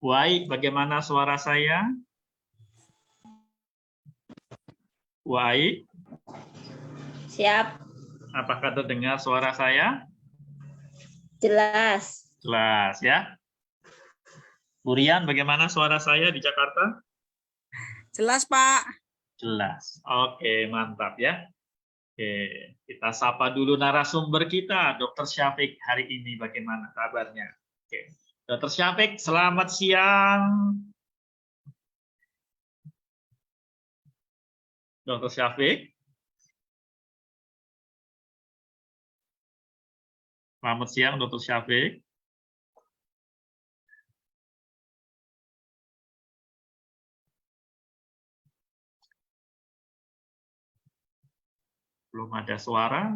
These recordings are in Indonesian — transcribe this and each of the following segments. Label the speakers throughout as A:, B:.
A: Baik, bagaimana suara saya? Baik.
B: Siap.
A: Apakah terdengar suara saya?
B: Jelas.
A: Jelas ya. Burian, bagaimana suara saya di Jakarta?
C: Jelas, Pak.
A: Jelas. Oke, mantap ya. Oke, kita sapa dulu narasumber kita, Dr. Syafiq hari ini bagaimana kabarnya? Oke. Dr. Syafiq, selamat siang. Dr. Syafiq. Selamat siang, Dr. Syafiq. Belum ada suara.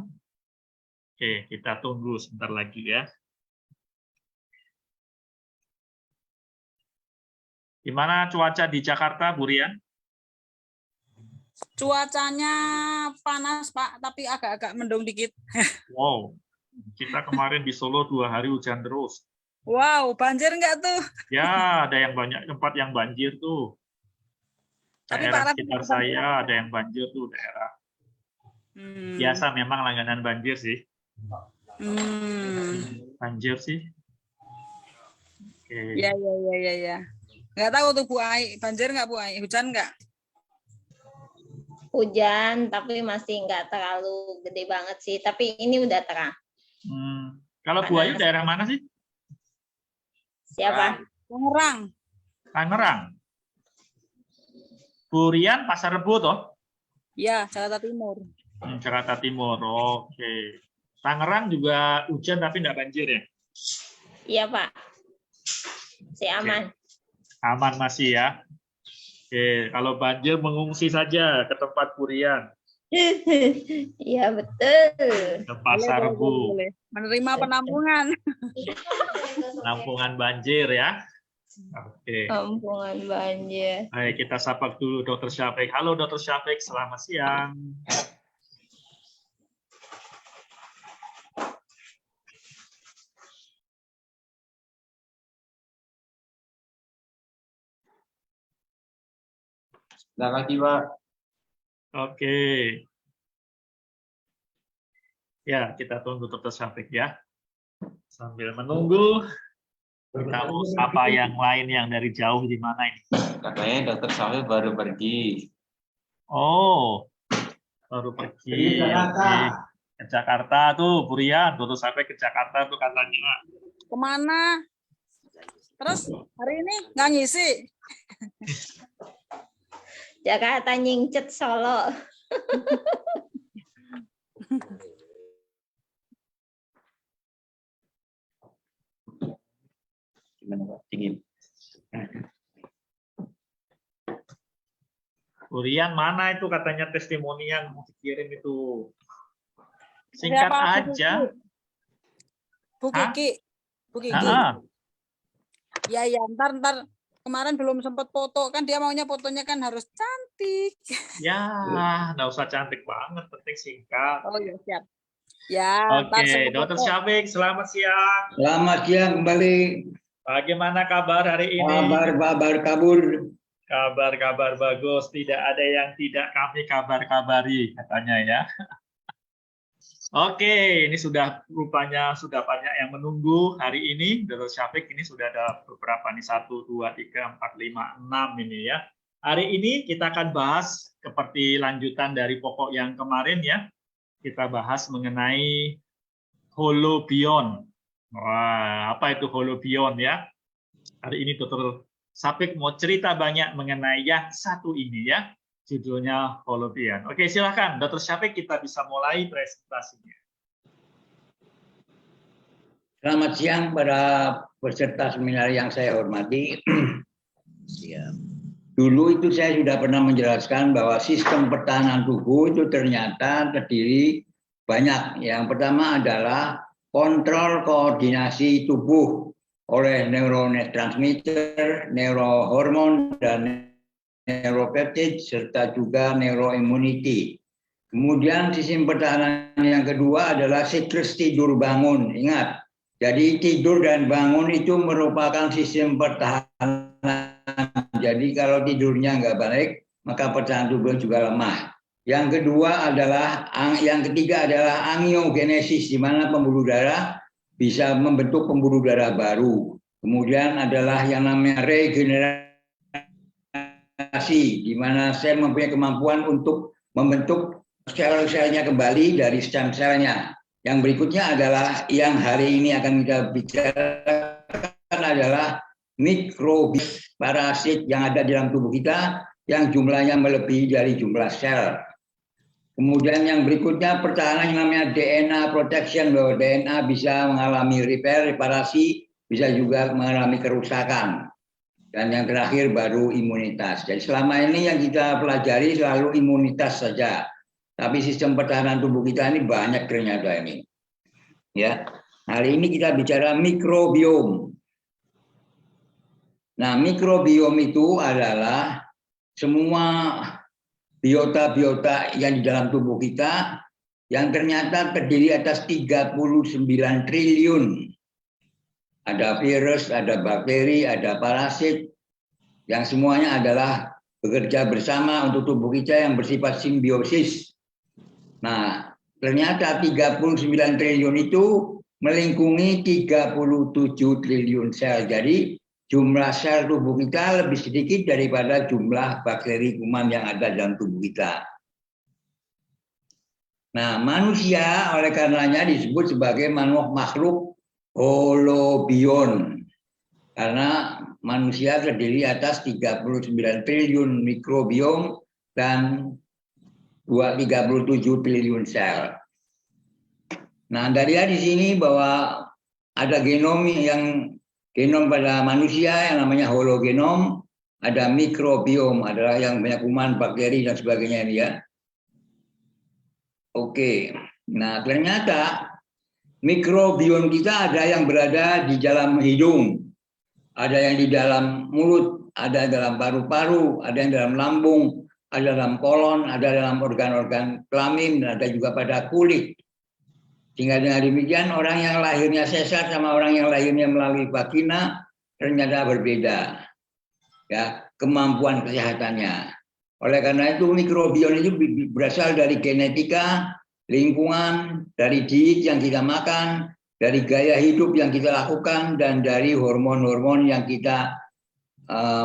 A: Oke, kita tunggu sebentar lagi ya. Gimana cuaca di Jakarta, Burian?
C: Cuacanya panas, Pak, tapi agak-agak mendung dikit.
A: Wow, kita kemarin di Solo 2 hari hujan terus.
C: Wow, banjir enggak tuh?
A: Ya, ada yang banyak tempat yang banjir tuh.
C: Tapi
A: Daerah
C: Pak
A: sekitar saya ada yang banjir tuh daerah. Biasa memang langganan banjir sih. Banjir sih. Oke.
C: Ya. Nggak tahu tuh Bu Ai, banjir nggak Bu Ai? Hujan nggak?
B: Hujan, tapi masih nggak terlalu gede banget sih. Tapi ini udah terang.
A: Kalau Bu Ayu daerah mana sih?
B: Siapa?
C: Tangerang.
A: Tangerang. Burian Pasar Rebo toh?
C: Ya, Jakarta Timur.
A: Jakarta Timur. Oke. Tangerang juga hujan tapi nggak banjir ya?
B: Iya, Pak. Masih aman.
A: Aman masih ya. Oke, kalau banjir mengungsi saja ke tempat Burian.
B: Iya, betul.
A: Ke Pasar Rebo.
C: Menerima penampungan.
A: Penampungan banjir ya. Oke.
B: Penampungan banjir.
A: Baik, kita sapa dulu Dr. Syafiq. Halo Dr. Syafiq, selamat siang.
D: Selamat pagi, Pak.
A: Oke. Ya, kita tunggu Dr. Syafiq ya. Sambil menunggu, kita mau sapa yang lain yang dari jauh di mana ini?
D: Katanya Dr. Syafiq baru pergi.
A: Oh, baru pergi. Oke. Ke Jakarta tuh, Burian. Dr. Syafiq ke Jakarta tuh katanya.
C: Kemana? Terus hari ini nggak ngisi?
B: Jakarta nyingcet Solo.
D: Gimana, Pak? Dingin.
A: Burian mana itu katanya testimoni yang mau dikirim itu? Singkat aja.
C: Bu Kiki. Bu Kiki. Ya, ntar kemarin belum sempat foto kan, dia maunya fotonya kan harus cantik.
A: Ya, nggak usah cantik banget, penting singkat.
C: Oh ya, siap. Ya.
A: Oke, Dr. Syafiq, selamat siang.
E: Selamat siang kembali.
A: Bagaimana kabar hari ini?
E: Kabar kabur.
A: Kabar bagus, tidak ada yang tidak kami kabar-kabari katanya ya. Oke, ini rupanya sudah banyak yang menunggu hari ini. Dr. Syafiq ini sudah ada beberapa nih, 1, 2, 3, 4, 5, 6 ini ya. Hari ini kita akan bahas seperti lanjutan dari pokok yang kemarin ya. Kita bahas mengenai holobiont. Wah, apa itu holobiont ya? Hari ini Dr. Syafiq mau cerita banyak mengenai yang satu ini ya. Judulnya holobiont. Oke, silahkan Dr. Syafiq, kita bisa mulai presentasinya.
E: Selamat siang pada peserta seminar yang saya hormati. Dulu itu saya sudah pernah menjelaskan bahwa sistem pertahanan tubuh itu ternyata terdiri banyak. Yang pertama adalah kontrol koordinasi tubuh oleh neurotransmitter, neurohormon, dan neuropeptid, serta juga neuroimmunity. Kemudian sistem pertahanan yang kedua adalah siklus tidur bangun. Ingat, Jadi tidur dan bangun itu merupakan sistem pertahanan. Jadi kalau tidurnya nggak baik, maka pertahanan tubuh juga lemah. Yang ketiga adalah angiogenesis, di mana pembuluh darah bisa membentuk pembuluh darah baru. Kemudian adalah yang namanya regenerasi, di mana sel mempunyai kemampuan untuk membentuk sel-selnya kembali dari stem selnya. Yang berikutnya adalah yang hari ini akan kita bicarakan adalah mikrobis, parasit yang ada di dalam tubuh kita yang jumlahnya melebihi dari jumlah sel. Kemudian yang berikutnya pertahanan yang namanya DNA protection, bahwa DNA bisa mengalami repair, reparasi, bisa juga mengalami kerusakan. Dan yang terakhir baru imunitas. Jadi selama ini yang kita pelajari selalu imunitas saja. Tapi sistem pertahanan tubuh kita ini banyak ternyata ini. Ya, hari ini kita bicara mikrobiom. Nah, mikrobiom itu adalah semua biota-biota yang di dalam tubuh kita yang ternyata terdiri atas 39 triliun. Ada virus, ada bakteri, ada parasit, yang semuanya adalah bekerja bersama untuk tubuh kita yang bersifat simbiosis. Nah, ternyata 39 triliun itu melingkungi 37 triliun sel. Jadi jumlah sel tubuh kita lebih sedikit daripada jumlah bakteri kuman yang ada dalam tubuh kita. Nah, manusia oleh karenanya disebut sebagai makhluk holobion. Karena manusia terdiri atas 39 triliun mikrobiom dan 37 triliun sel. Nah, dari di sini bahwa ada genom pada manusia yang namanya hologenom, ada mikrobiom, adalah yang banyak kuman, bakteri dan sebagainya ini ya. Oke. Nah, ternyata mikrobiom kita ada yang berada di dalam hidung, ada yang di dalam mulut, ada dalam paru-paru, ada yang dalam lambung, ada dalam kolon, ada dalam organ-organ kelamin, dan ada juga pada kulit. Sehingga dengan demikian orang yang lahirnya sesar sama orang yang lahirnya melalui vagina ternyata berbeda. Ya, kemampuan kesehatannya. Oleh karena itu mikrobiom itu berasal dari genetika, lingkungan, dari diet yang kita makan, dari gaya hidup yang kita lakukan, dan dari hormon-hormon yang kita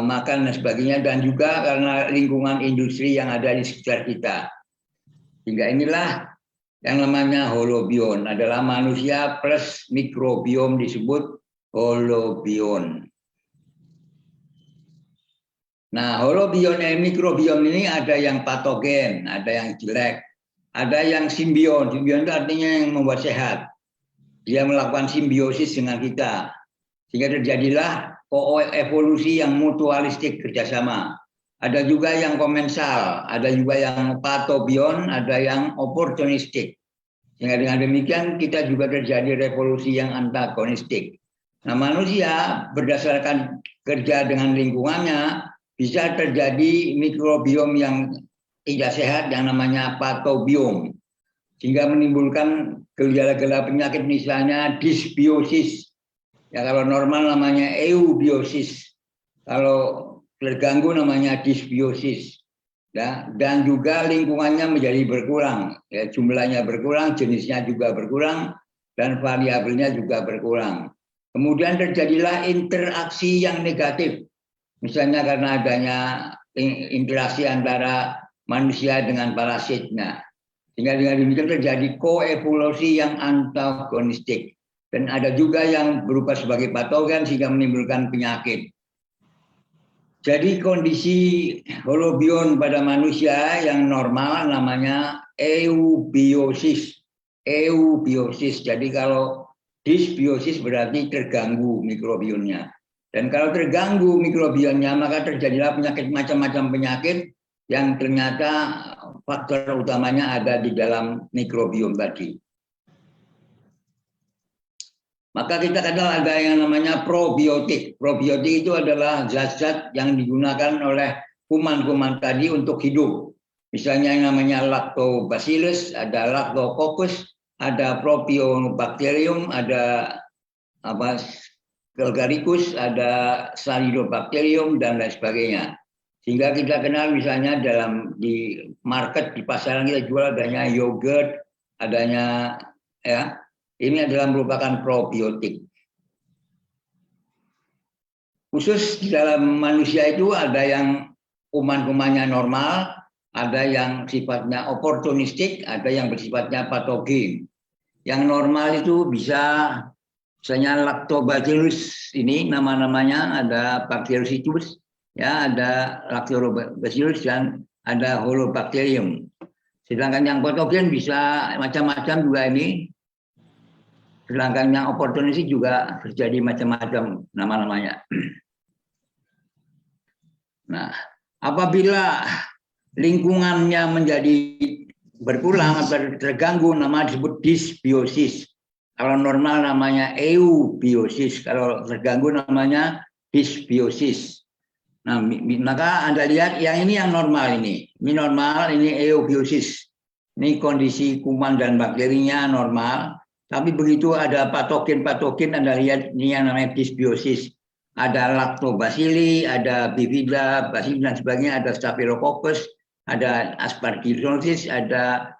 E: makan dan sebagainya, dan juga karena lingkungan industri yang ada di sekitar kita. Hingga inilah yang namanya holobion, adalah manusia plus mikrobiom disebut holobion. Nah, holobion dan mikrobiom ini ada yang patogen, ada yang jelek, ada yang simbion. Simbion itu artinya yang membuat sehat. Dia melakukan simbiosis dengan kita, sehingga terjadilah evolusi yang mutualistik kerjasama. Ada juga yang komensal, ada juga yang patobion, ada yang oportunistik. Sehingga dengan demikian kita juga terjadi revolusi yang antagonistik. Nah, manusia berdasarkan kerja dengan lingkungannya bisa terjadi mikrobiom yang tidak sehat yang namanya patobiom. Sehingga menimbulkan gejala-gejala penyakit misalnya disbiosis. Ya, kalau normal namanya eubiosis. Kalau terganggu namanya disbiosis. Ya, dan juga lingkungannya menjadi berkurang. Ya, jumlahnya berkurang, jenisnya juga berkurang, dan variabelnya juga berkurang. Kemudian terjadilah interaksi yang negatif. Misalnya karena adanya interaksi antara manusia dengan parasitnya. Sehingga dengan demikian terjadi koevolusi yang antagonistik. Dan ada juga yang berupa sebagai patogen sehingga menimbulkan penyakit. Jadi kondisi holobion pada manusia yang normal namanya eubiosis. Eubiosis. Jadi kalau disbiosis berarti terganggu mikrobiomnya. Dan kalau terganggu mikrobiomnya maka terjadilah penyakit macam-macam penyakit yang ternyata faktor utamanya ada di dalam mikrobiom tadi. Maka kita kenal ada yang namanya probiotik. Probiotik itu adalah zat-zat yang digunakan oleh kuman-kuman tadi untuk hidup. Misalnya yang namanya lactobacillus, ada lactococcus, ada propionibacterium, ada Agaricus, ada Salidobacterium dan lain sebagainya. Sehingga kita kenal misalnya di market, di pasaran kita jual adanya yogurt, adanya ya, ini adalah merupakan probiotik. Khusus di dalam manusia itu ada yang kuman-kumannya normal, ada yang sifatnya oportunistik, ada yang bersifatnya patogen. Yang normal itu bisa misalnya Lactobacillus, ini nama-namanya ada Bacillus, ya, ada Lactobacillus dan ada Holobacterium. Sedangkan yang patogen bisa macam-macam juga ini. Sedangkan yang oportunistik juga terjadi macam-macam nama-namanya. Nah, apabila lingkungannya menjadi berkurang atau terganggu, nama disebut dysbiosis. Kalau normal namanya eubiosis, kalau terganggu namanya dysbiosis. Nah, maka Anda lihat yang ini yang normal ini. Ini normal, ini eubiosis. Ini kondisi kuman dan bakterinya normal. Tapi begitu ada patogen-patogen, Anda lihat ini yang namanya dysbiosis. Ada lactobacilli, ada bifida, bacillus dan sebagainya, ada staphylococcus, ada aspergillosis, ada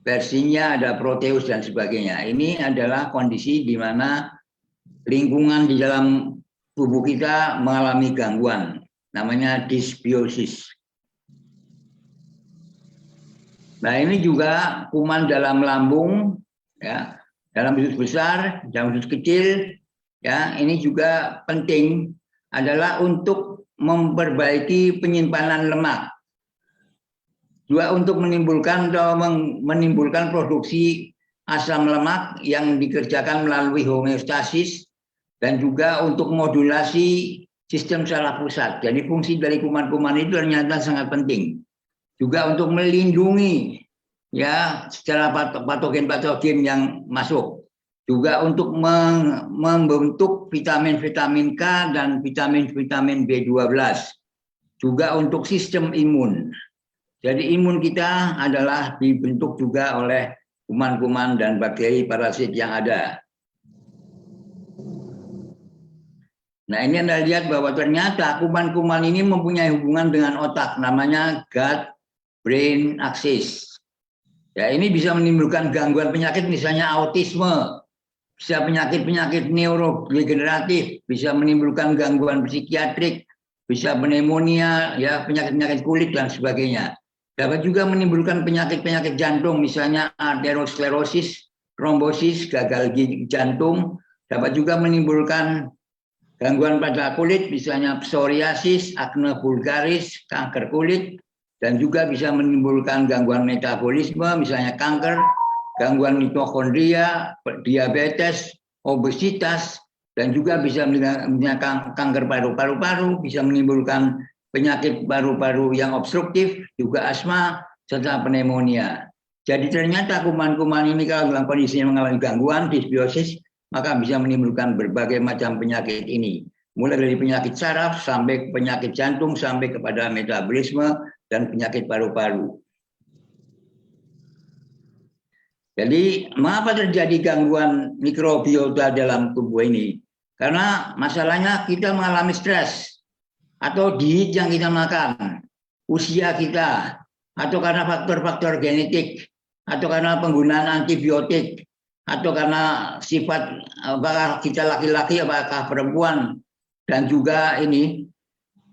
E: Yersinia, ada proteus dan sebagainya. Ini adalah kondisi di mana lingkungan di dalam tubuh kita mengalami gangguan, namanya dysbiosis. Nah, ini juga kuman dalam lambung, ya, dalam usus besar, dalam usus kecil. Ya, ini juga penting adalah untuk memperbaiki penyimpanan lemak. Juga untuk menimbulkan produksi asam lemak yang dikerjakan melalui homeostasis dan juga untuk modulasi sistem saraf pusat. Jadi fungsi dari kuman-kuman itu ternyata sangat penting. Juga untuk melindungi ya secara patogen-patogen yang masuk. Juga untuk membentuk vitamin-vitamin K dan vitamin-vitamin B12. Juga untuk sistem imun. Jadi imun kita adalah dibentuk juga oleh kuman-kuman dan bakteri parasit yang ada. Nah, ini Anda lihat bahwa ternyata kuman-kuman ini mempunyai hubungan dengan otak, namanya gut-brain axis. Ya, ini bisa menimbulkan gangguan penyakit, misalnya autisme, bisa penyakit-penyakit neurodegeneratif, bisa menimbulkan gangguan psikiatrik, bisa pneumonia, ya, penyakit-penyakit kulit dan sebagainya. Dapat juga menimbulkan penyakit-penyakit jantung, misalnya aterosklerosis, trombosis, gagal jantung. Dapat juga menimbulkan gangguan pada kulit, misalnya psoriasis, akne vulgaris, kanker kulit, dan juga bisa menimbulkan gangguan metabolisme, misalnya kanker, gangguan mitokondria, diabetes, obesitas, dan juga bisa menimbulkan kanker paru-paru, bisa menimbulkan penyakit paru-paru yang obstruktif, juga asma, serta pneumonia. Jadi ternyata kuman-kuman ini kalau dalam kondisi yang mengalami gangguan, dysbiosis, maka bisa menimbulkan berbagai macam penyakit ini. Mulai dari penyakit saraf, sampai penyakit jantung, sampai kepada metabolisme, dan penyakit paru-paru. Jadi, mengapa terjadi gangguan mikrobiota dalam tubuh ini? Karena masalahnya kita mengalami stres, atau diet yang kita makan, usia kita, atau karena faktor-faktor genetik, atau karena penggunaan antibiotik, atau karena sifat apakah kita laki-laki, apakah perempuan, dan juga ini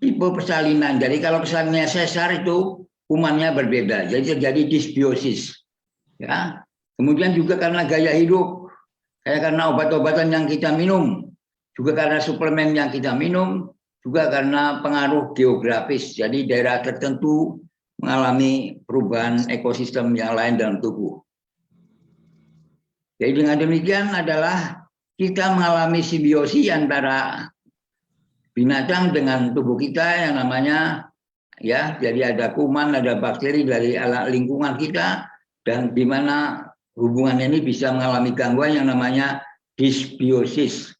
E: tipe persalinan. Jadi kalau persalinannya sesar itu kumannya berbeda, jadi terjadi dysbiosis. Ya. Kemudian juga karena gaya hidup, karena obat-obatan yang kita minum, juga karena suplemen yang kita minum, juga karena pengaruh geografis. Jadi daerah tertentu mengalami perubahan ekosistem yang lain dalam tubuh. Jadi dengan demikian adalah kita mengalami simbiosi antara binatang dengan tubuh kita yang namanya ya, jadi ada kuman, ada bakteri dari lingkungan kita, dan di mana hubungan ini bisa mengalami gangguan yang namanya dysbiosis.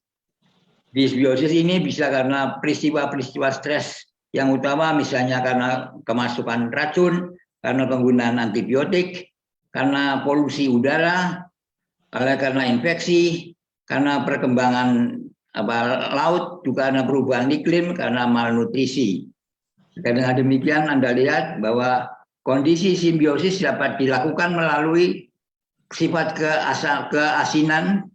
E: Dysbiosis ini bisa karena peristiwa-peristiwa stres yang utama, misalnya karena kemasukan racun, karena penggunaan antibiotik, karena polusi udara, karena infeksi, karena perkembangan laut, juga karena perubahan iklim, karena malnutrisi. Dengan demikian Anda lihat bahwa kondisi simbiosis dapat dilakukan melalui sifat keasinan,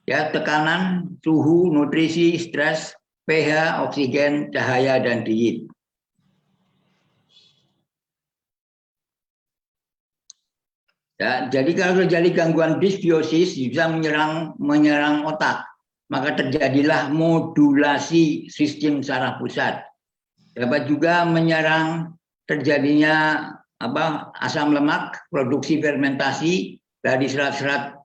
E: ya, tekanan, suhu, nutrisi, stres, pH, oksigen, cahaya, dan diet. Ya, jadi kalau terjadi gangguan dysbiosis bisa menyerang otak, maka terjadilah modulasi sistem saraf pusat. Dapat juga menyerang terjadinya asam lemak, produksi fermentasi dari serat-serat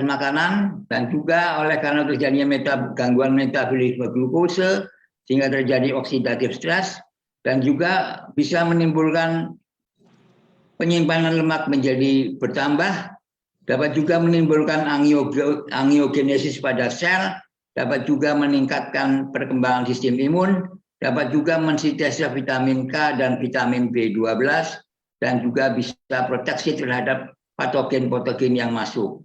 E: makanan, dan juga oleh karena terjadinya gangguan metabolisme glukose sehingga terjadi oksidatif stres, dan juga bisa menimbulkan penyimpanan lemak menjadi bertambah, dapat juga menimbulkan angiogenesis pada sel, dapat juga meningkatkan perkembangan sistem imun, dapat juga mensintesa vitamin K dan vitamin B12, dan juga bisa proteksi terhadap patogen-patogen yang masuk.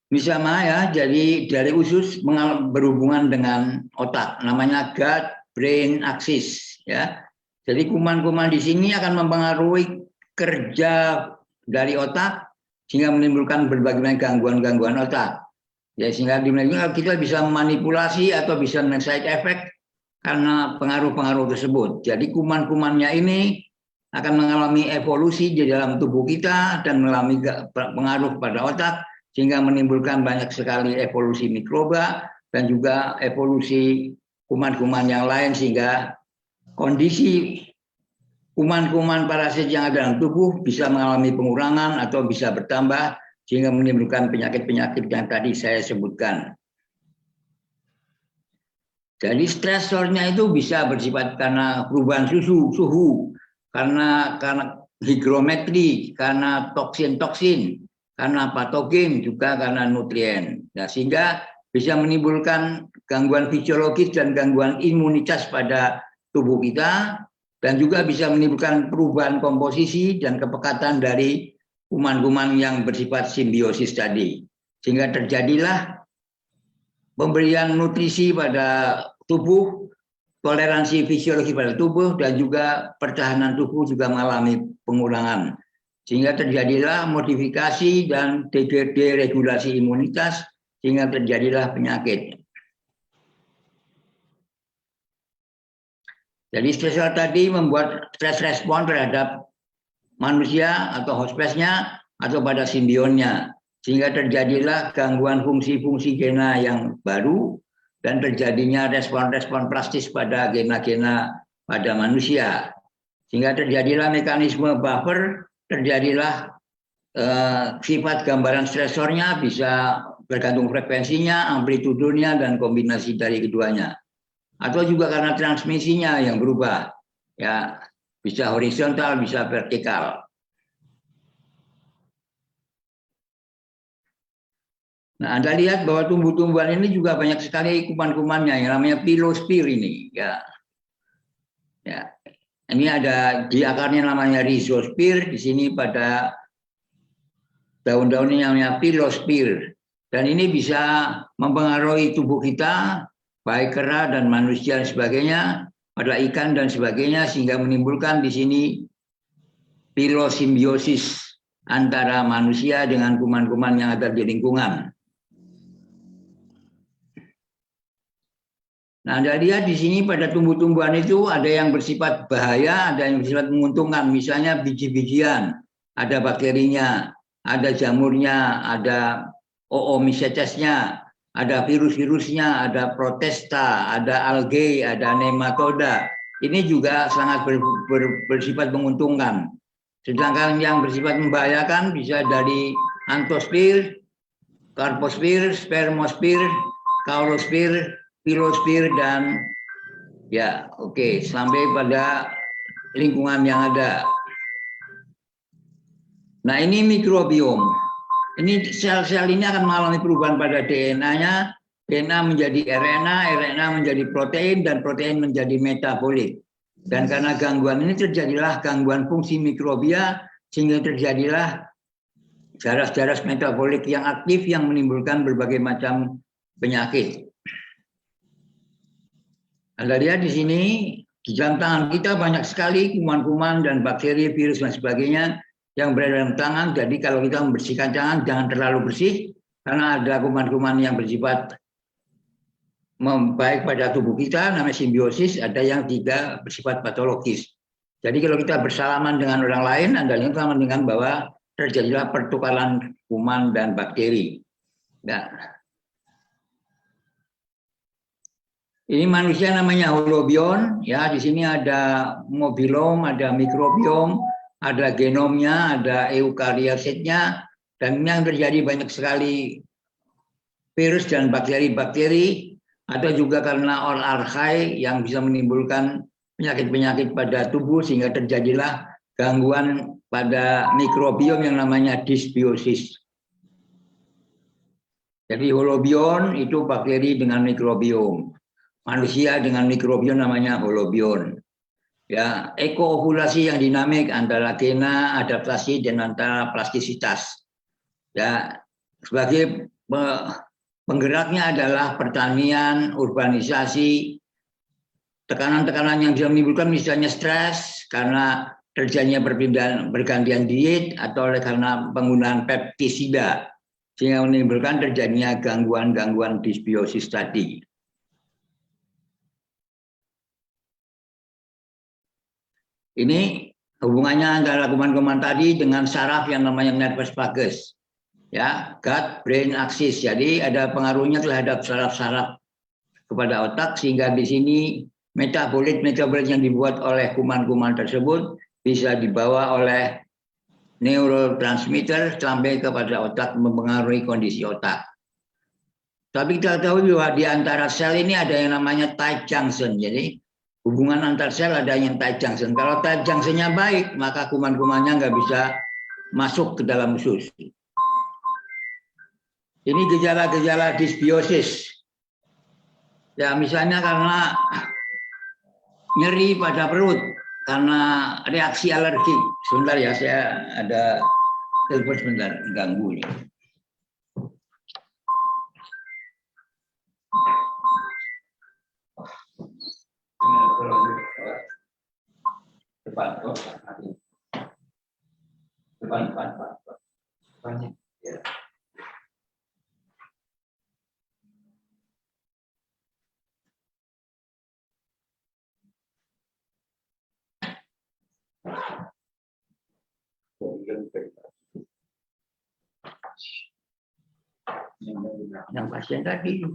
E: Misalnya ya, jadi dari usus berhubungan dengan otak, namanya gut-brain axis, ya. Jadi kuman-kuman di sini akan mempengaruhi kerja dari otak sehingga menimbulkan berbagai gangguan-gangguan otak. Ya, sehingga kita bisa memanipulasi atau bisa men-side effect karena pengaruh-pengaruh tersebut. Jadi kuman-kumannya ini akan mengalami evolusi di dalam tubuh kita dan mengalami pengaruh pada otak sehingga menimbulkan banyak sekali evolusi mikroba dan juga evolusi kuman-kuman yang lain, sehingga kondisi kuman-kuman parasit yang ada dalam tubuh bisa mengalami pengurangan atau bisa bertambah sehingga menimbulkan penyakit-penyakit yang tadi saya sebutkan. Jadi stresornya itu bisa bersifat karena perubahan suhu, karena higrometri, karena toksin-toksin, karena patogen, juga karena nutrien. Nah, sehingga bisa menimbulkan gangguan fisiologis dan gangguan imunitas pada tubuh kita, dan juga bisa menimbulkan perubahan komposisi dan kepekatan dari kuman-kuman yang bersifat simbiosis tadi. Sehingga terjadilah pemberian nutrisi pada tubuh, toleransi fisiologi pada tubuh, dan juga pertahanan tubuh juga mengalami pengurangan. Sehingga terjadilah modifikasi dan deregulasi imunitas, sehingga terjadilah penyakit. Jadi stresor tadi membuat stres respon terhadap manusia atau hospesnya atau pada simbionnya, sehingga terjadilah gangguan fungsi-fungsi gena yang baru dan terjadinya respon-respon plastis pada gena-gena pada manusia, sehingga terjadilah mekanisme buffer, terjadilah sifat gambaran stresornya bisa bergantung frekuensinya, amplitudonya, dan kombinasi dari keduanya. Atau juga karena transmisinya yang berubah, ya, bisa horizontal, bisa vertikal. Nah, Anda lihat bahwa tumbuh-tumbuhan ini juga banyak sekali kuman-kumannya yang namanya pilosphere ini, ya. Ya. Ini ada di akarnya namanya rhizosphere, di sini pada daun-daunnya namanya pilosphere. Dan ini bisa mempengaruhi tubuh kita, baik kera dan manusia dan sebagainya, pada ikan dan sebagainya, sehingga menimbulkan di sini pilosimbiosis antara manusia dengan kuman-kuman yang ada di lingkungan. Nah, Anda lihat di sini pada tumbuh-tumbuhan itu ada yang bersifat bahaya, ada yang bersifat menguntungkan. Misalnya biji-bijian, ada bakterinya, ada jamurnya, ada oomycetesnya, ada virus-virusnya, ada protesta, ada algae, ada nematoda. Ini juga sangat bersifat menguntungkan. Sedangkan yang bersifat membahayakan bisa dari antosfer, karposfer, spermosfer, kaulosfer, pilosphere, dan ya, oke, sampai pada lingkungan yang ada. Nah, ini mikrobiom. Ini sel-sel ini akan mengalami perubahan pada DNA-nya, DNA menjadi RNA, RNA menjadi protein, dan protein menjadi metabolit. Dan karena gangguan ini terjadilah gangguan fungsi mikrobia, sehingga terjadilah jaras-jaras metabolik yang aktif yang menimbulkan berbagai macam penyakit. Anda lihat di sini, di dalam tangan kita banyak sekali kuman-kuman dan bakteri, virus, dan sebagainya yang berada dalam tangan. Jadi kalau kita membersihkan tangan, jangan terlalu bersih, karena ada kuman-kuman yang bersifat baik pada tubuh kita, namanya simbiosis, ada yang tidak bersifat patologis. Jadi kalau kita bersalaman dengan orang lain, Anda lihat dengan bahwa terjadilah pertukaran kuman dan bakteri. Nah, ini manusia namanya holobiom, ya. Di sini ada mobilom, ada mikrobiom, ada genomnya, ada eukaryotitnya, dan yang terjadi banyak sekali virus dan bakteri-bakteri, atau juga karena archae yang bisa menimbulkan penyakit-penyakit pada tubuh sehingga terjadilah gangguan pada mikrobiom yang namanya dysbiosis. Jadi holobiom itu bakteri dengan mikrobiom. Manusia dengan mikrobiom namanya holobiom. Ya, ekoovulasi yang dinamik antara gena, adaptasi, dan antara plastisitas. Ya, sebagai penggeraknya adalah pertanian, urbanisasi, tekanan-tekanan yang bisa menimbulkan misalnya stres karena terjadinya bergantian diet atau karena penggunaan pestisida sehingga menimbulkan terjadinya gangguan-gangguan dysbiosis tadi. Ini hubungannya antara kuman-kuman tadi dengan saraf yang namanya nervus vagus. Ya, gut brain axis. Jadi ada pengaruhnya terhadap saraf-saraf kepada otak sehingga di sini metabolit yang dibuat oleh kuman-kuman tersebut bisa dibawa oleh neurotransmitter sampai kepada otak mempengaruhi kondisi otak. Tapi kita tahu bahwa di antara sel ini ada yang namanya tight junction. Jadi hubungan antar sel ada yang tight junction. Kalau tight junctionnya baik, maka kuman-kumannya nggak bisa masuk ke dalam usus. Ini gejala-gejala dysbiosis. Ya, misalnya karena nyeri pada perut, karena reaksi alergi. Sebentar ya, saya ada telepon sebentar, ganggu nih. Depan. Ya. Yang pasien tadi.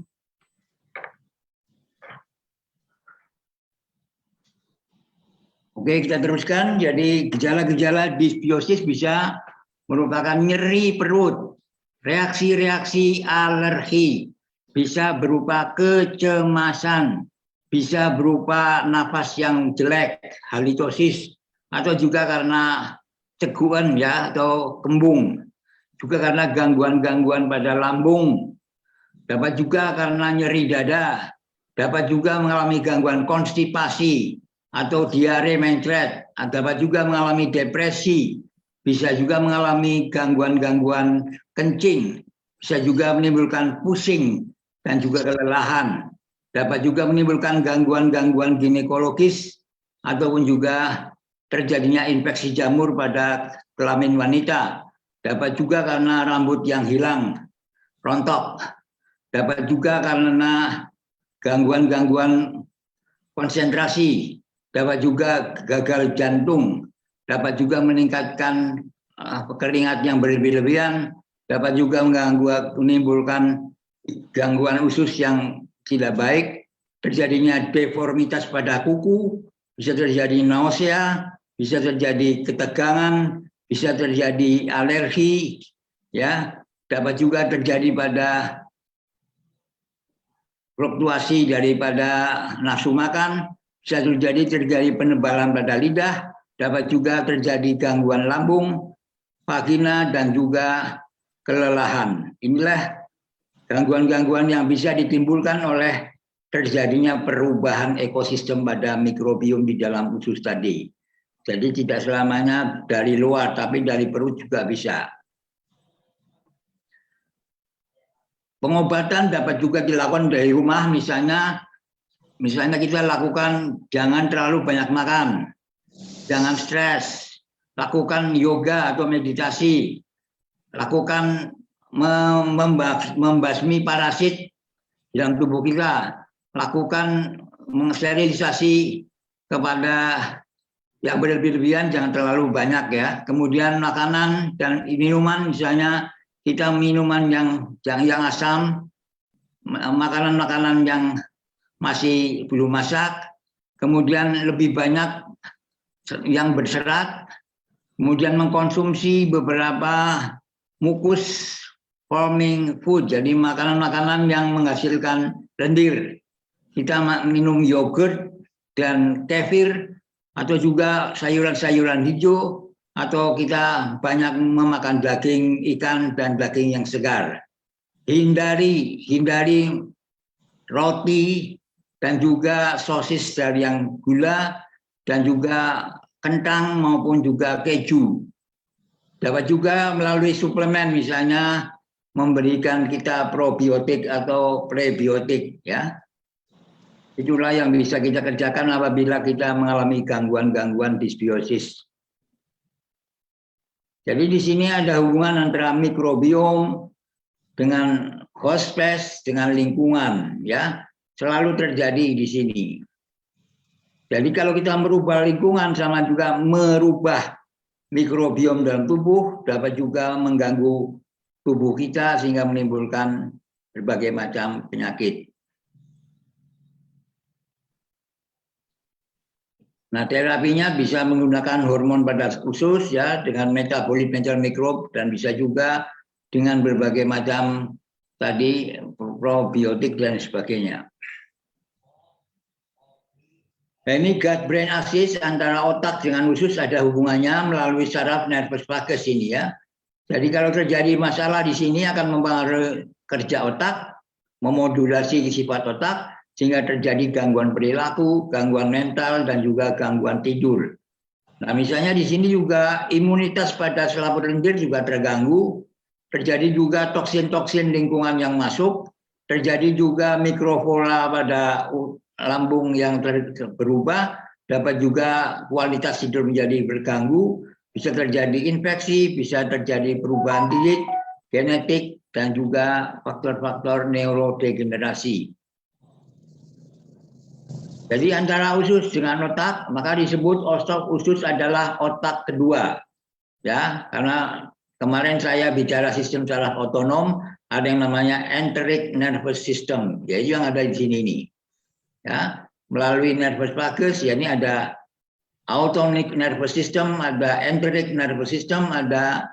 E: Oke, kita teruskan. Jadi gejala-gejala dysbiosis bisa merupakan nyeri perut, reaksi-reaksi alergi, bisa berupa kecemasan, bisa berupa nafas yang jelek, halitosis, atau juga karena ceguan ya atau kembung, juga karena gangguan-gangguan pada lambung, dapat juga karena nyeri dada, dapat juga mengalami gangguan konstipasi atau diare mencret, dapat juga mengalami depresi, bisa juga mengalami gangguan-gangguan kencing, bisa juga menimbulkan pusing dan juga kelelahan, dapat juga menimbulkan gangguan-gangguan ginekologis ataupun juga terjadinya infeksi jamur pada kelamin wanita, dapat juga karena rambut yang hilang, rontok, dapat juga karena gangguan-gangguan konsentrasi, dapat juga gagal jantung, dapat juga meningkatkan keringat yang berlebih-lebihan, dapat juga menimbulkan gangguan usus yang tidak baik, terjadinya deformitas pada kuku, bisa terjadi nausea, bisa terjadi ketegangan, bisa terjadi alergi, ya, dapat juga terjadi pada fluktuasi daripada nafsu makan, bisa terjadi penebalan pada lidah, dapat juga terjadi gangguan lambung, vagina, dan juga kelelahan. Inilah gangguan-gangguan yang bisa ditimbulkan oleh terjadinya perubahan ekosistem pada mikrobiom di dalam usus tadi. Jadi tidak selamanya dari luar, tapi dari perut juga bisa. Pengobatan dapat juga dilakukan dari rumah, misalnya kita lakukan jangan terlalu banyak makan, jangan stres, lakukan yoga atau meditasi, lakukan membasmi parasit dalam tubuh kita, lakukan mensterilisasi kepada yang berlebihan, jangan terlalu banyak ya. Kemudian makanan dan minuman, misalnya kita minuman yang asam, makanan-makanan yang masih belum masak, kemudian lebih banyak yang berserat, kemudian mengkonsumsi beberapa mucus forming food, jadi makanan-makanan yang menghasilkan lendir. Kita minum yogurt dan kefir, atau juga sayuran-sayuran hijau, atau kita banyak memakan daging ikan dan daging yang segar. Hindari roti dan juga sosis dari yang gula dan juga kentang maupun juga keju. Dapat juga melalui suplemen, misalnya memberikan kita probiotik atau prebiotik ya. Itulah yang bisa kita kerjakan apabila kita mengalami gangguan-gangguan disbiosis. Jadi di sini ada hubungan antara mikrobiom dengan host place dengan lingkungan ya, selalu terjadi di sini. Jadi kalau kita merubah lingkungan sama juga merubah mikrobiom dalam tubuh, dapat juga mengganggu tubuh kita sehingga menimbulkan berbagai macam penyakit. Nah, terapinya bisa menggunakan hormon pada usus ya, dengan metabolit metal mikrob, dan bisa juga dengan berbagai macam tadi probiotik dan sebagainya. Nah, ini gut brain axis antara otak dengan usus ada hubungannya melalui saraf nervus vagus ini ya. Jadi kalau terjadi masalah di sini akan mempengaruhi kerja otak, memodulasi sifat otak, sehingga terjadi gangguan perilaku, gangguan mental, dan juga gangguan tidur. Nah, misalnya di sini juga imunitas pada selaput lendir juga terganggu, terjadi juga toksin-toksin lingkungan yang masuk, terjadi juga mikroflora pada lambung yang berubah, dapat juga kualitas tidur menjadi berganggu, bisa terjadi infeksi, bisa terjadi perubahan diet, genetik, dan juga faktor-faktor neurodegenerasi. Jadi antara usus dengan otak, maka disebut usus adalah otak kedua. Ya, karena kemarin saya bicara sistem saraf otonom, ada yang namanya enteric nervous system, yaitu yang ada di sini ini. Ya, melalui nervus vagus, ya ini ada autonomic nervous system, ada enteric nervous system, ada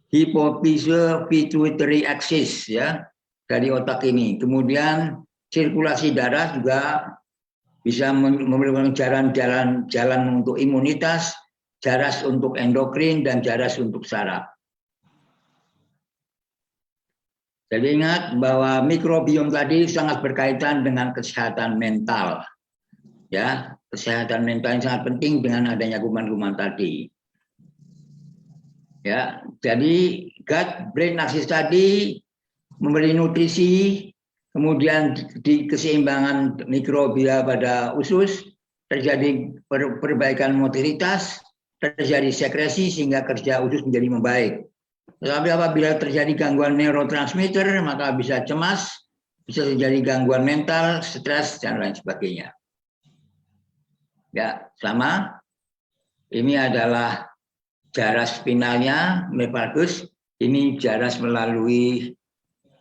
E: hypophyse pituitary axis ya dari otak ini. Kemudian sirkulasi darah juga bisa memberikan jalan untuk imunitas, jaras untuk endokrin, dan jaras untuk saraf. Jadi ingat bahwa mikrobiom tadi sangat berkaitan dengan kesehatan mental. Ya, kesehatan mental yang sangat penting dengan adanya kuman-kuman tadi. Ya, jadi gut brain axis tadi memberi nutrisi, kemudian di keseimbangan mikrobia pada usus, terjadi perbaikan motoritas, terjadi sekresi sehingga kerja usus menjadi membaik. Tetapi apabila terjadi gangguan neurotransmitter, maka bisa cemas, bisa terjadi gangguan mental, stres, dan lain sebagainya. Ya, sama. Ini adalah jaras spinalnya, vagus. Ini jaras melalui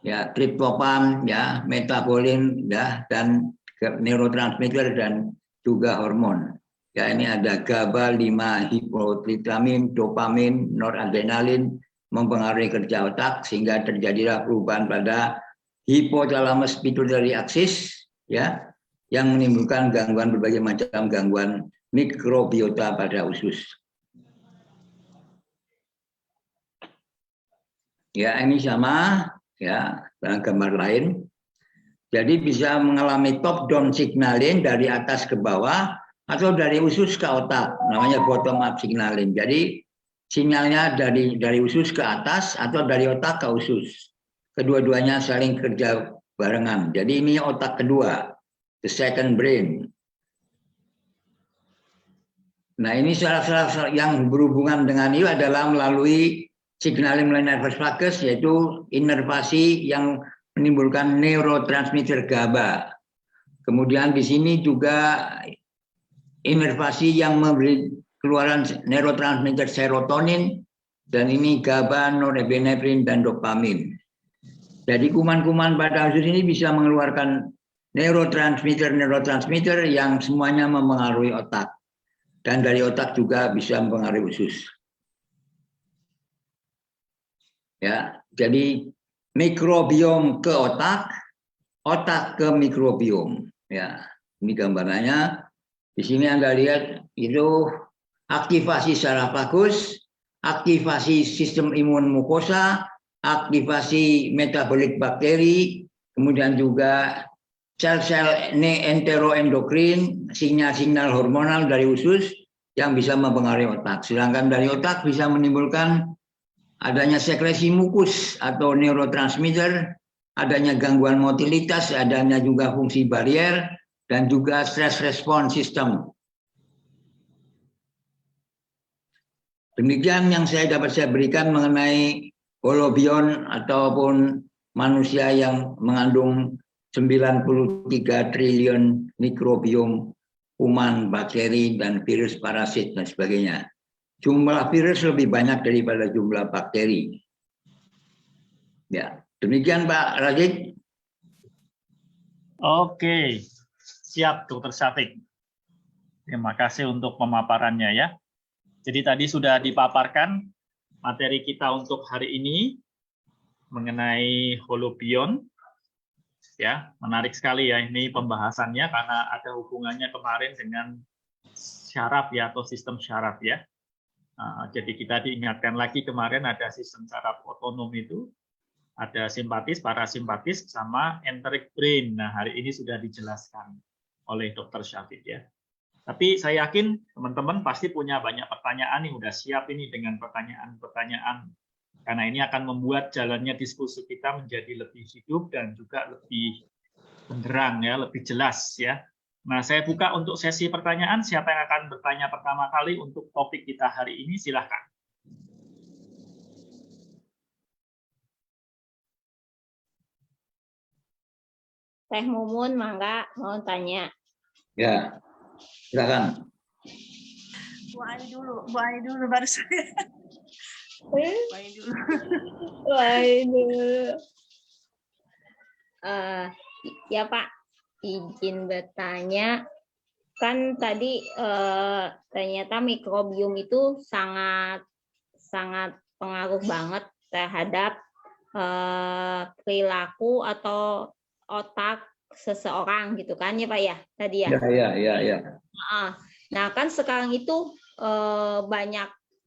E: ya triptofan, ya metabolin, ya dan neurotransmitter dan juga hormon. Ya ini ada GABA, 5 hipotritamin, dopamin, noradrenalin mempengaruhi kerja otak sehingga terjadilah perubahan pada hypothalamus pituitary axis, ya yang menimbulkan gangguan berbagai macam gangguan mikrobiota pada usus. Ya ini sama. Ya, dengan gambar lain. Jadi bisa mengalami top down signaling dari atas ke bawah atau dari usus ke otak, namanya bottom up signaling. Jadi sinyalnya dari usus ke atas atau dari otak ke usus. kedua-duanya saling kerja barengan. Jadi ini otak kedua, the second brain. Nah, ini salah yang berhubungan dengan itu adalah melalui signaling nervous vagus, yaitu inervasi yang menimbulkan neurotransmitter GABA. Kemudian di sini juga inervasi yang memberi keluaran neurotransmitter serotonin, dan ini GABA, norepinefrin, dan dopamin. Jadi kuman-kuman pada usus ini bisa mengeluarkan neurotransmitter yang semuanya mempengaruhi otak. Dan dari otak juga bisa mempengaruhi usus. Ya, jadi mikrobiom ke otak, otak ke mikrobiom. Ya, ini gambarannya. Di sini Anda lihat itu aktivasi saraf vagus, aktivasi sistem imun mukosa, aktivasi metabolik bakteri, kemudian juga sel-sel enteroendokrin, sinyal-sinyal hormonal dari usus yang bisa mempengaruhi otak. Sedangkan dari otak bisa menimbulkan adanya sekresi mukus atau neurotransmitter, adanya gangguan motilitas, adanya juga fungsi barier, dan juga stress response system. Demikian yang dapat saya berikan mengenai holobion ataupun manusia yang mengandung 93 triliun mikrobiom, kuman, bakteri, dan virus, parasit, dan sebagainya. Jumlah virus lebih banyak daripada jumlah bakteri. Ya, demikian Pak Rajid.
A: Oke, siap Dr. Syafiq. Terima kasih untuk pemaparannya ya. Jadi tadi sudah dipaparkan materi kita untuk hari ini mengenai holobion. Ya, menarik sekali ya ini pembahasannya karena ada hubungannya kemarin dengan syaraf ya atau sistem syaraf ya. Jadi kita diingatkan lagi kemarin ada sistem syaraf otonom itu, ada simpatis, parasimpatis, sama enteric brain. Nah, hari ini sudah dijelaskan oleh Dr. Syafiq ya. Tapi saya yakin teman-teman pasti punya banyak pertanyaan nih, udah siap ini dengan pertanyaan-pertanyaan. Karena ini akan membuat jalannya diskusi kita menjadi lebih hidup dan juga lebih benderang ya, lebih jelas ya. Nah, saya buka untuk sesi pertanyaan. Siapa yang akan bertanya pertama kali untuk topik kita hari ini? Silahkan.
B: Teh Mumun, mangga mau tanya.
E: Ya, silakan.
C: Bu Ani dulu baru saya.
B: Ya Pak, izin bertanya, kan tadi ternyata mikrobiom itu sangat pengaruh banget terhadap perilaku atau otak seseorang gitu kan ya Pak ya tadi ya.
E: Ya.
B: Nah kan sekarang itu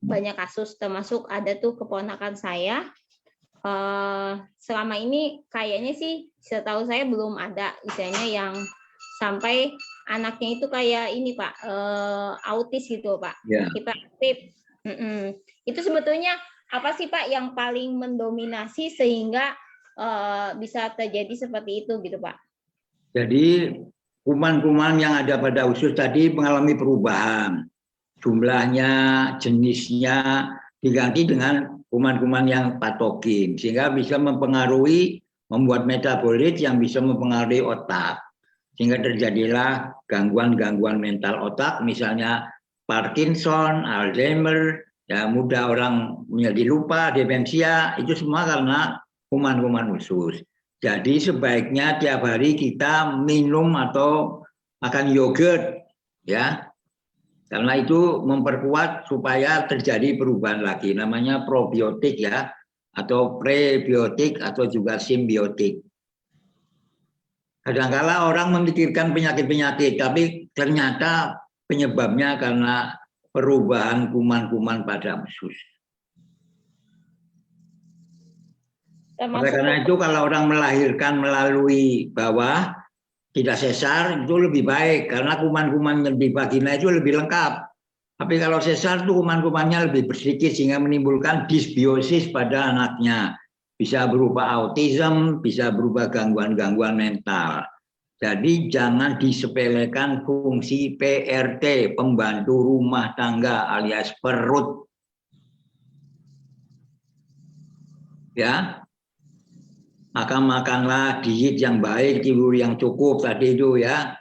B: banyak kasus, termasuk ada tuh keponakan saya. Selama ini kayaknya sih setahu saya belum ada misalnya yang sampai anaknya itu kayak ini Pak, autis gitu Pak, hiperaktif. Itu sebetulnya apa sih Pak yang paling mendominasi sehingga bisa terjadi seperti itu gitu Pak?
E: Jadi kuman-kuman yang ada pada usus tadi mengalami perubahan. Jumlahnya, jenisnya diganti dengan kuman-kuman yang patogen, sehingga bisa mempengaruhi, membuat metabolit yang bisa mempengaruhi otak. Sehingga terjadilah gangguan-gangguan mental otak, misalnya Parkinson, Alzheimer, ya mudah orang menjadi lupa, demensia, itu semua karena kuman-kuman usus. Jadi sebaiknya tiap hari kita minum atau makan yogurt, ya. Karena itu memperkuat supaya terjadi perubahan lagi, namanya probiotik ya, atau prebiotik atau juga simbiotik. Kadang-kala orang memikirkan penyakit-penyakit, tapi ternyata penyebabnya karena perubahan kuman-kuman pada usus. Oleh karena itu kalau orang melahirkan melalui bawah, tidak sesar itu lebih baik karena kuman-kuman yang di vagina itu lebih lengkap. Tapi kalau sesar itu kuman-kumannya lebih sedikit sehingga menimbulkan disbiosis pada anaknya. bisa berupa autism, bisa berupa gangguan-gangguan mental. Jadi jangan disepelekan fungsi PRT, pembantu rumah tangga alias perut. Ya, maka makanlah diet yang baik, tidur yang cukup tadi itu ya.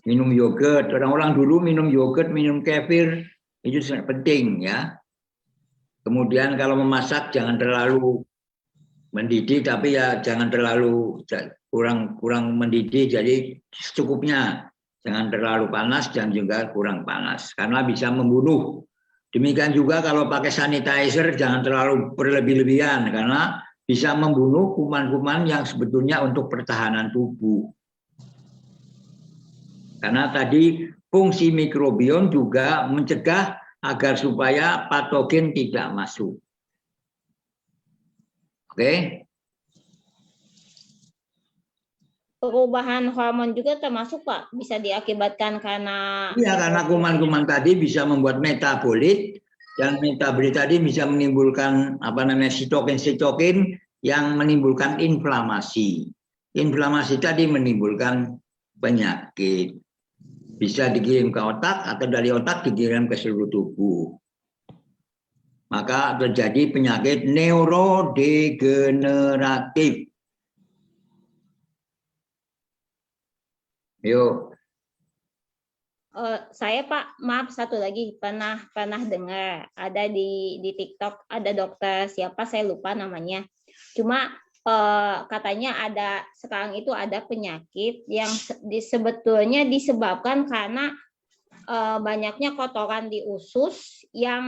E: Minum yogurt, orang-orang dulu minum yogurt, minum kefir, itu sangat penting ya. Kemudian kalau memasak jangan terlalu mendidih, tapi ya jangan terlalu kurang mendidih, jadi secukupnya. Jangan terlalu panas dan juga kurang panas, karena bisa membunuh. Demikian juga kalau pakai sanitizer jangan terlalu berlebih-lebihan, karena bisa membunuh kuman-kuman yang sebetulnya untuk pertahanan tubuh. Karena tadi fungsi mikrobiom juga mencegah agar supaya patogen tidak masuk. Oke?
B: Perubahan hormon juga termasuk Pak, bisa diakibatkan karena...
E: Iya, karena kuman-kuman tadi bisa membuat metabolit, dan metabolit tadi bisa menimbulkan sitokin yang menimbulkan inflamasi. Inflamasi tadi menimbulkan penyakit. Bisa dikirim ke otak atau dari otak dikirim ke seluruh tubuh. Maka terjadi penyakit neurodegeneratif. Yuk.
B: Saya Pak, maaf satu lagi pernah dengar ada di TikTok ada dokter siapa saya lupa namanya. Cuma katanya ada sekarang itu ada penyakit yang sebetulnya disebabkan karena banyaknya kotoran di usus yang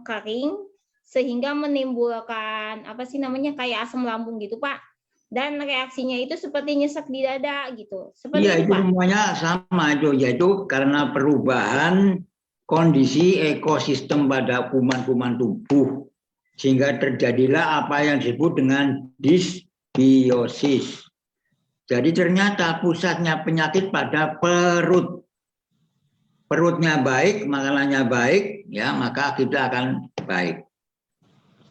B: kering sehingga menimbulkan kayak asam lambung gitu Pak. Dan reaksinya itu seperti nyesek di dada gitu.
E: Iya, itu semuanya sama itu, yaitu karena perubahan kondisi ekosistem pada kuman-kuman tubuh, sehingga terjadilah apa yang disebut dengan disbiosis. Jadi ternyata pusatnya penyakit pada perut. Perutnya baik, makanannya baik, ya maka kita akan baik.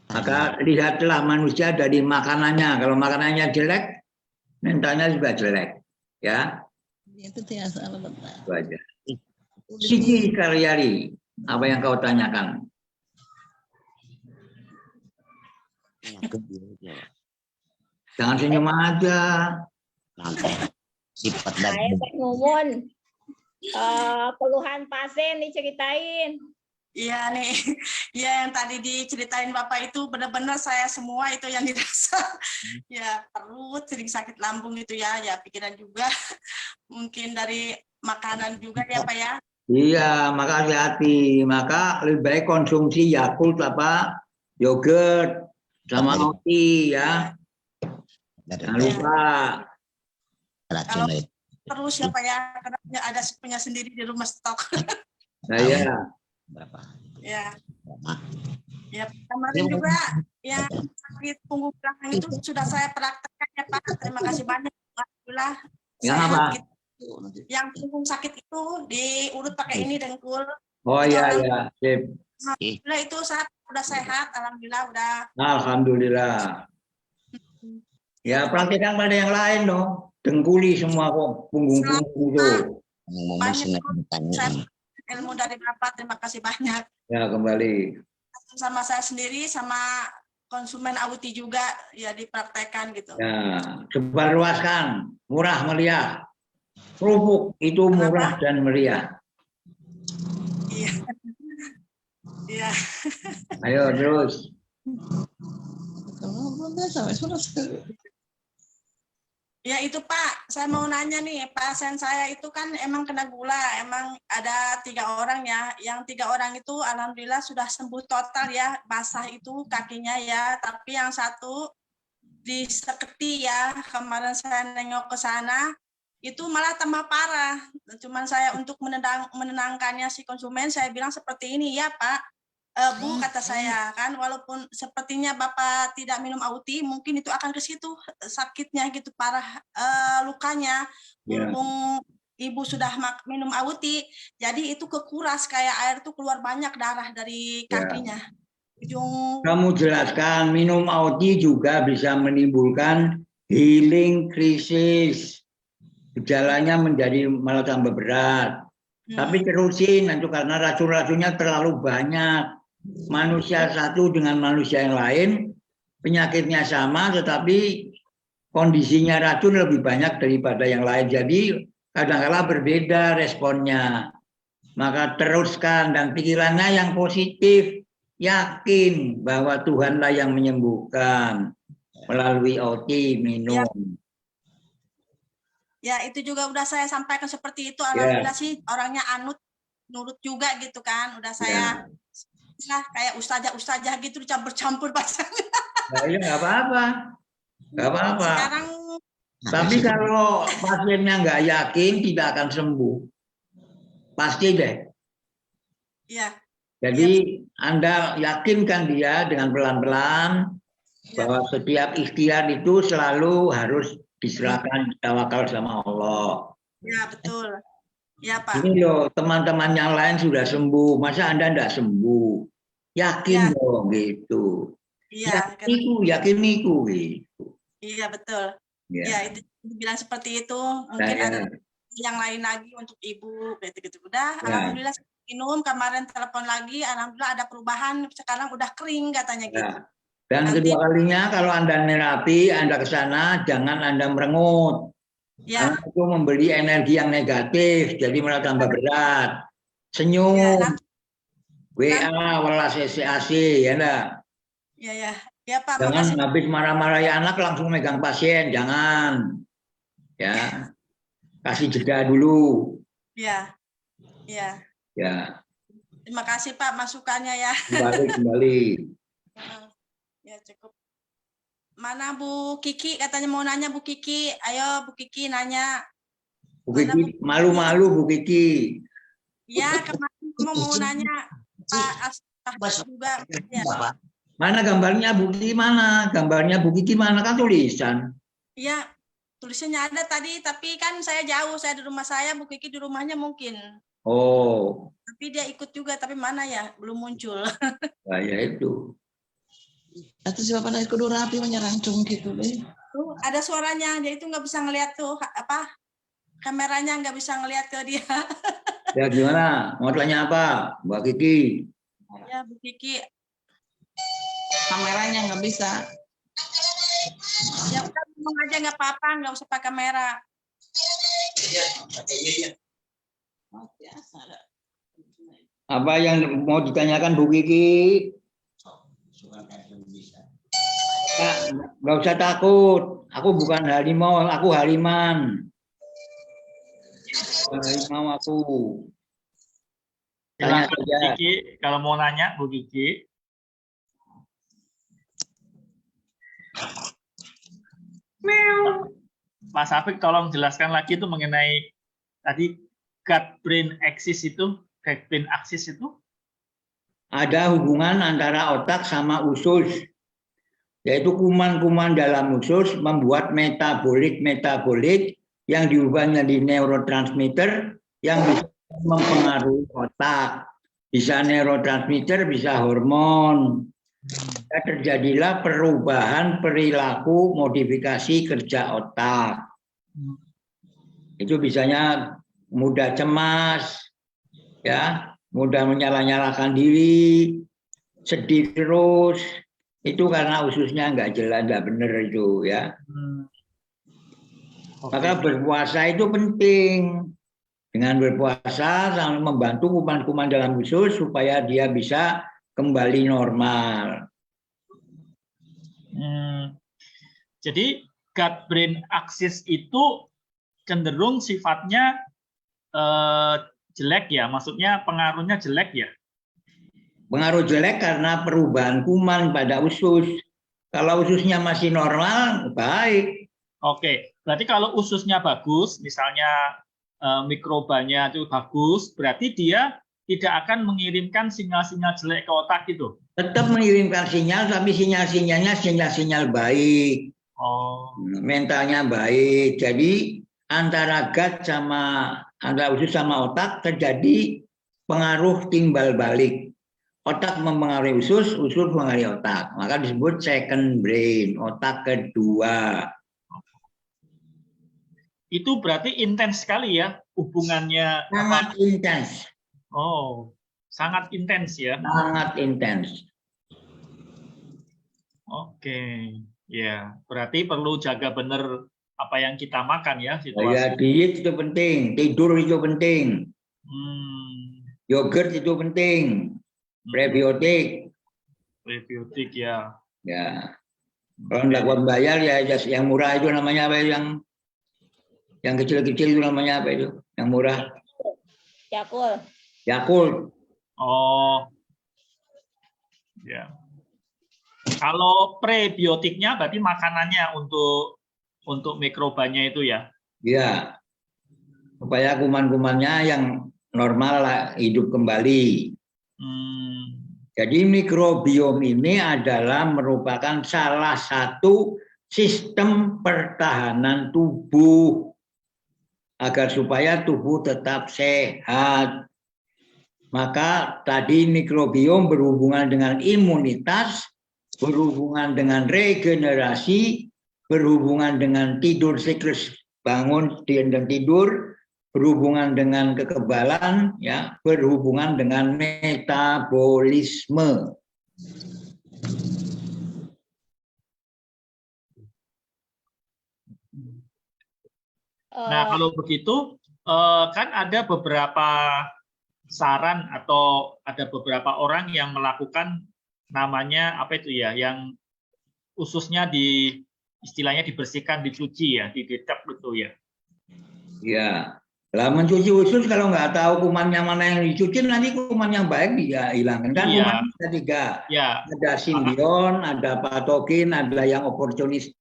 E: Maka lihatlah manusia dari makanannya. Kalau makanannya jelek, mentalnya juga jelek. Ya. Itu aja. Sigi Karyari, apa yang kau tanyakan? Jangan senyum aja.
B: Saya ngomong keluhan pasien diceritain.
F: Iya nih, ya yang tadi diceritain Bapak itu benar-benar saya semua itu yang dirasa. Ya perut, sering sakit lambung itu ya pikiran juga. Mungkin dari makanan juga ya Pak ya.
E: Iya, maka hati-hati. Maka lebih baik konsumsi Yakult yogurt sama roti ya. Jangan lupa.
F: Terus ya Pak ya, karena ada punya sendiri di rumah stok.
E: Saya.
D: Berapa?
F: Ya. Ya, kemarin juga yang sakit punggung belakang itu sudah saya praktekkan ya Pak. Terima kasih banyak. Alhamdulillah.
E: Yang
F: Yang punggung sakit itu diurut pakai ini dengkul.
E: Oh iya iya. Sip.
F: Alhamdulillah itu saat udah sehat. Alhamdulillah udah.
E: Alhamdulillah. Ya praktekkan pada yang lain dong. Dengkuli semua kok punggung-punggung itu.
F: Banyak ilmu dari Bapak, terima kasih banyak.
E: Ya kembali.
F: Sama saya sendiri, sama konsumen Auti juga ya dipraktekkan gitu.
E: Ya, sebarluaskan, murah meriah. Kerupuk itu murah dan meriah.
F: Iya. Iya.
E: Ayo terus.
F: Ya itu Pak, saya mau nanya nih, pasien saya itu kan emang kena gula, emang ada 3 orang ya, yang 3 orang itu alhamdulillah sudah sembuh total ya, basah itu kakinya ya, tapi yang satu diseketi ya, kemarin saya nengok ke sana, itu malah tambah parah. Cuman saya untuk menenangkannya si konsumen, saya bilang seperti ini ya Pak, Bu kata saya kan, walaupun sepertinya Bapak tidak minum Auti, mungkin itu akan ke situ sakitnya gitu parah lukanya. Berhubung Ibu sudah minum Auti, jadi itu kekuras kayak air tuh keluar banyak darah dari kakinya. ujung.
E: Kamu jelaskan, minum AOT juga bisa menimbulkan healing krisis. Gejalanya menjadi malah tambah berat. Tapi terusin, nanti karena racun-racunnya terlalu banyak. Manusia satu dengan manusia yang lain, penyakitnya sama, tetapi kondisinya racun lebih banyak daripada yang lain. Jadi kadang-kala berbeda responnya. Maka teruskan dan pikirannya yang positif. Yakin bahwa Tuhanlah yang menyembuhkan melalui AOT minum.
F: Ya, itu juga udah saya sampaikan seperti itu. Alhamdulillah sih orangnya nurut juga gitu kan. Udah saya kayak ustazah gitu campur-campur bahasanya.
E: Nah, ya nggak apa-apa. Nggak apa-apa.
F: Sekarang
E: tapi kalau pasiennya nggak yakin tidak akan sembuh. Pasti deh.
F: Iya.
E: Jadi Anda yakinkan dia dengan pelan-pelan bahwa setiap ikhtiar itu selalu harus diserahkan tawakal sama Allah.
F: Ya, betul. Ya, Pak.
E: Ini loh, teman-teman yang lain sudah sembuh, masa Anda tidak sembuh? Yakin dong gitu.
F: Iya,
E: yakiniku gitu.
F: Iya, betul. Ya, itu bilang seperti itu. Mungkin ada yang lain lagi untuk Ibu gitu-gitu. Udah, alhamdulillah minum, kemarin telepon lagi, alhamdulillah ada perubahan, sekarang udah kering katanya gitu.
E: Dan kedua kalinya kalau Anda nerapi, Anda ke sana, jangan Anda merengut. Karena itu memberi energi yang negatif, jadi malah tambah berat. Senyum, WA, welas CAC, ya enggak?
F: Iya, Pak.
E: Jangan habis marah-marahi anak langsung megang pasien, jangan. Ya, kasih jeda dulu.
F: Iya.
E: Ya.
F: Terima kasih Pak masukannya ya.
E: Kembali.
F: Ya cukup. Mana Bu Kiki katanya mau nanya Bu Kiki. Ayo Bu Kiki nanya.
E: Bu Kiki malu-malu Bu Kiki.
F: Ya kemarin kamu mau nanya Pak Astagfirullah juga. Ya.
E: Mana gambarnya Bu Kiki mana? Gambarnya Bu Kiki mana kan tulisan?
F: Iya. Tulisannya ada tadi tapi kan saya jauh. Saya di rumah saya, Bu Kiki di rumahnya mungkin.
E: Oh.
F: Tapi dia ikut juga, tapi mana ya? Belum muncul.
E: Nah, ya itu.
G: Atau siapa naik kudu rapi menyerancung gitu deh.
F: Tuh, ada suaranya, dia itu nggak bisa ngelihat tuh apa kameranya nggak bisa ngelihat ke dia.
E: Ya gimana? Mau tanya apa, Mbak Kiki?
F: Ya Bu Kiki.
G: Kameranya nggak bisa.
F: Ya udah ngomong aja nggak apa-apa, nggak usah pakai kamera.
E: Apa yang mau ditanyakan Bu Kiki? Nggak usah takut. Aku bukan harimau, aku haliman. Harimau aku.
A: Tanya saja. Bu Kiki, kalau mau nanya Bu Kiki. Mas Afik tolong jelaskan lagi itu mengenai tadi gut brain axis itu,
E: ada hubungan antara otak sama usus, yaitu kuman-kuman dalam usus membuat metabolit yang diubah menjadi neurotransmitter yang bisa mempengaruhi otak. Bisa neurotransmitter, bisa hormon. Terjadilah perubahan perilaku modifikasi kerja otak. Itu bisanya mudah cemas, ya, mudah menyala-nyalakan diri, sedih terus. Itu karena ususnya nggak jelas, nggak benar itu, ya. Maka berpuasa itu penting. Dengan berpuasa sangat membantu kuman-kuman dalam usus supaya dia bisa kembali normal.
A: Jadi gut brain axis itu cenderung sifatnya jelek ya, maksudnya pengaruhnya jelek ya?
E: Pengaruh jelek karena perubahan kuman pada usus. Kalau ususnya masih normal, baik.
A: Oke, berarti kalau ususnya bagus, misalnya mikrobanya itu bagus, berarti dia tidak akan mengirimkan sinyal-sinyal jelek ke otak gitu?
E: Tetap mengirimkan sinyal, tapi sinyal-sinyalnya sinyal-sinyal baik.
A: Oh.
E: Mentalnya baik. Jadi antara gut sama antara usus sama otak terjadi pengaruh timbal balik. Otak mempengaruhi usus, usus mempengaruhi otak. Maka disebut second brain, otak kedua.
A: Itu berarti intens sekali ya hubungannya.
E: Sangat intens.
A: Oh, sangat intens ya.
E: Sangat intens.
A: Oke, ya. Berarti perlu jaga benar apa yang kita makan ya situasi.
E: Ya, diet itu penting, tidur itu penting. Yogurt itu penting. Prebiotik.
A: Prebiotik ya.
E: Ya. Kalau nggak kuat bayar ya yang murah itu namanya apa, yang kecil-kecil itu namanya apa itu? Yang murah.
B: Yakult.
E: Yakult.
A: Oh. Ya. Kalau prebiotiknya berarti makanannya untuk mikrobanya itu ya?
E: Iya. Supaya kuman-kumannya yang normal lah, hidup kembali. Jadi mikrobiom ini adalah merupakan salah satu sistem pertahanan tubuh agar supaya tubuh tetap sehat. Maka tadi mikrobiom berhubungan dengan imunitas, berhubungan dengan regenerasi, berhubungan dengan tidur, siklus bangun dan tidur, berhubungan dengan kekebalan, ya, berhubungan dengan metabolisme.
A: Nah, kalau begitu kan ada beberapa saran atau ada beberapa orang yang melakukan namanya apa itu ya, yang ususnya istilahnya dibersihkan, dicuci ya, didecap gitu ya.
E: Ya. Lah mencuci usus kalau nggak tahu kumannya mana yang dicuci, nanti kuman yang baik dia hilangkan. Kan kuman ada 3.
A: Ya.
E: Ada simbion, ada patogen, ada yang oportunistik.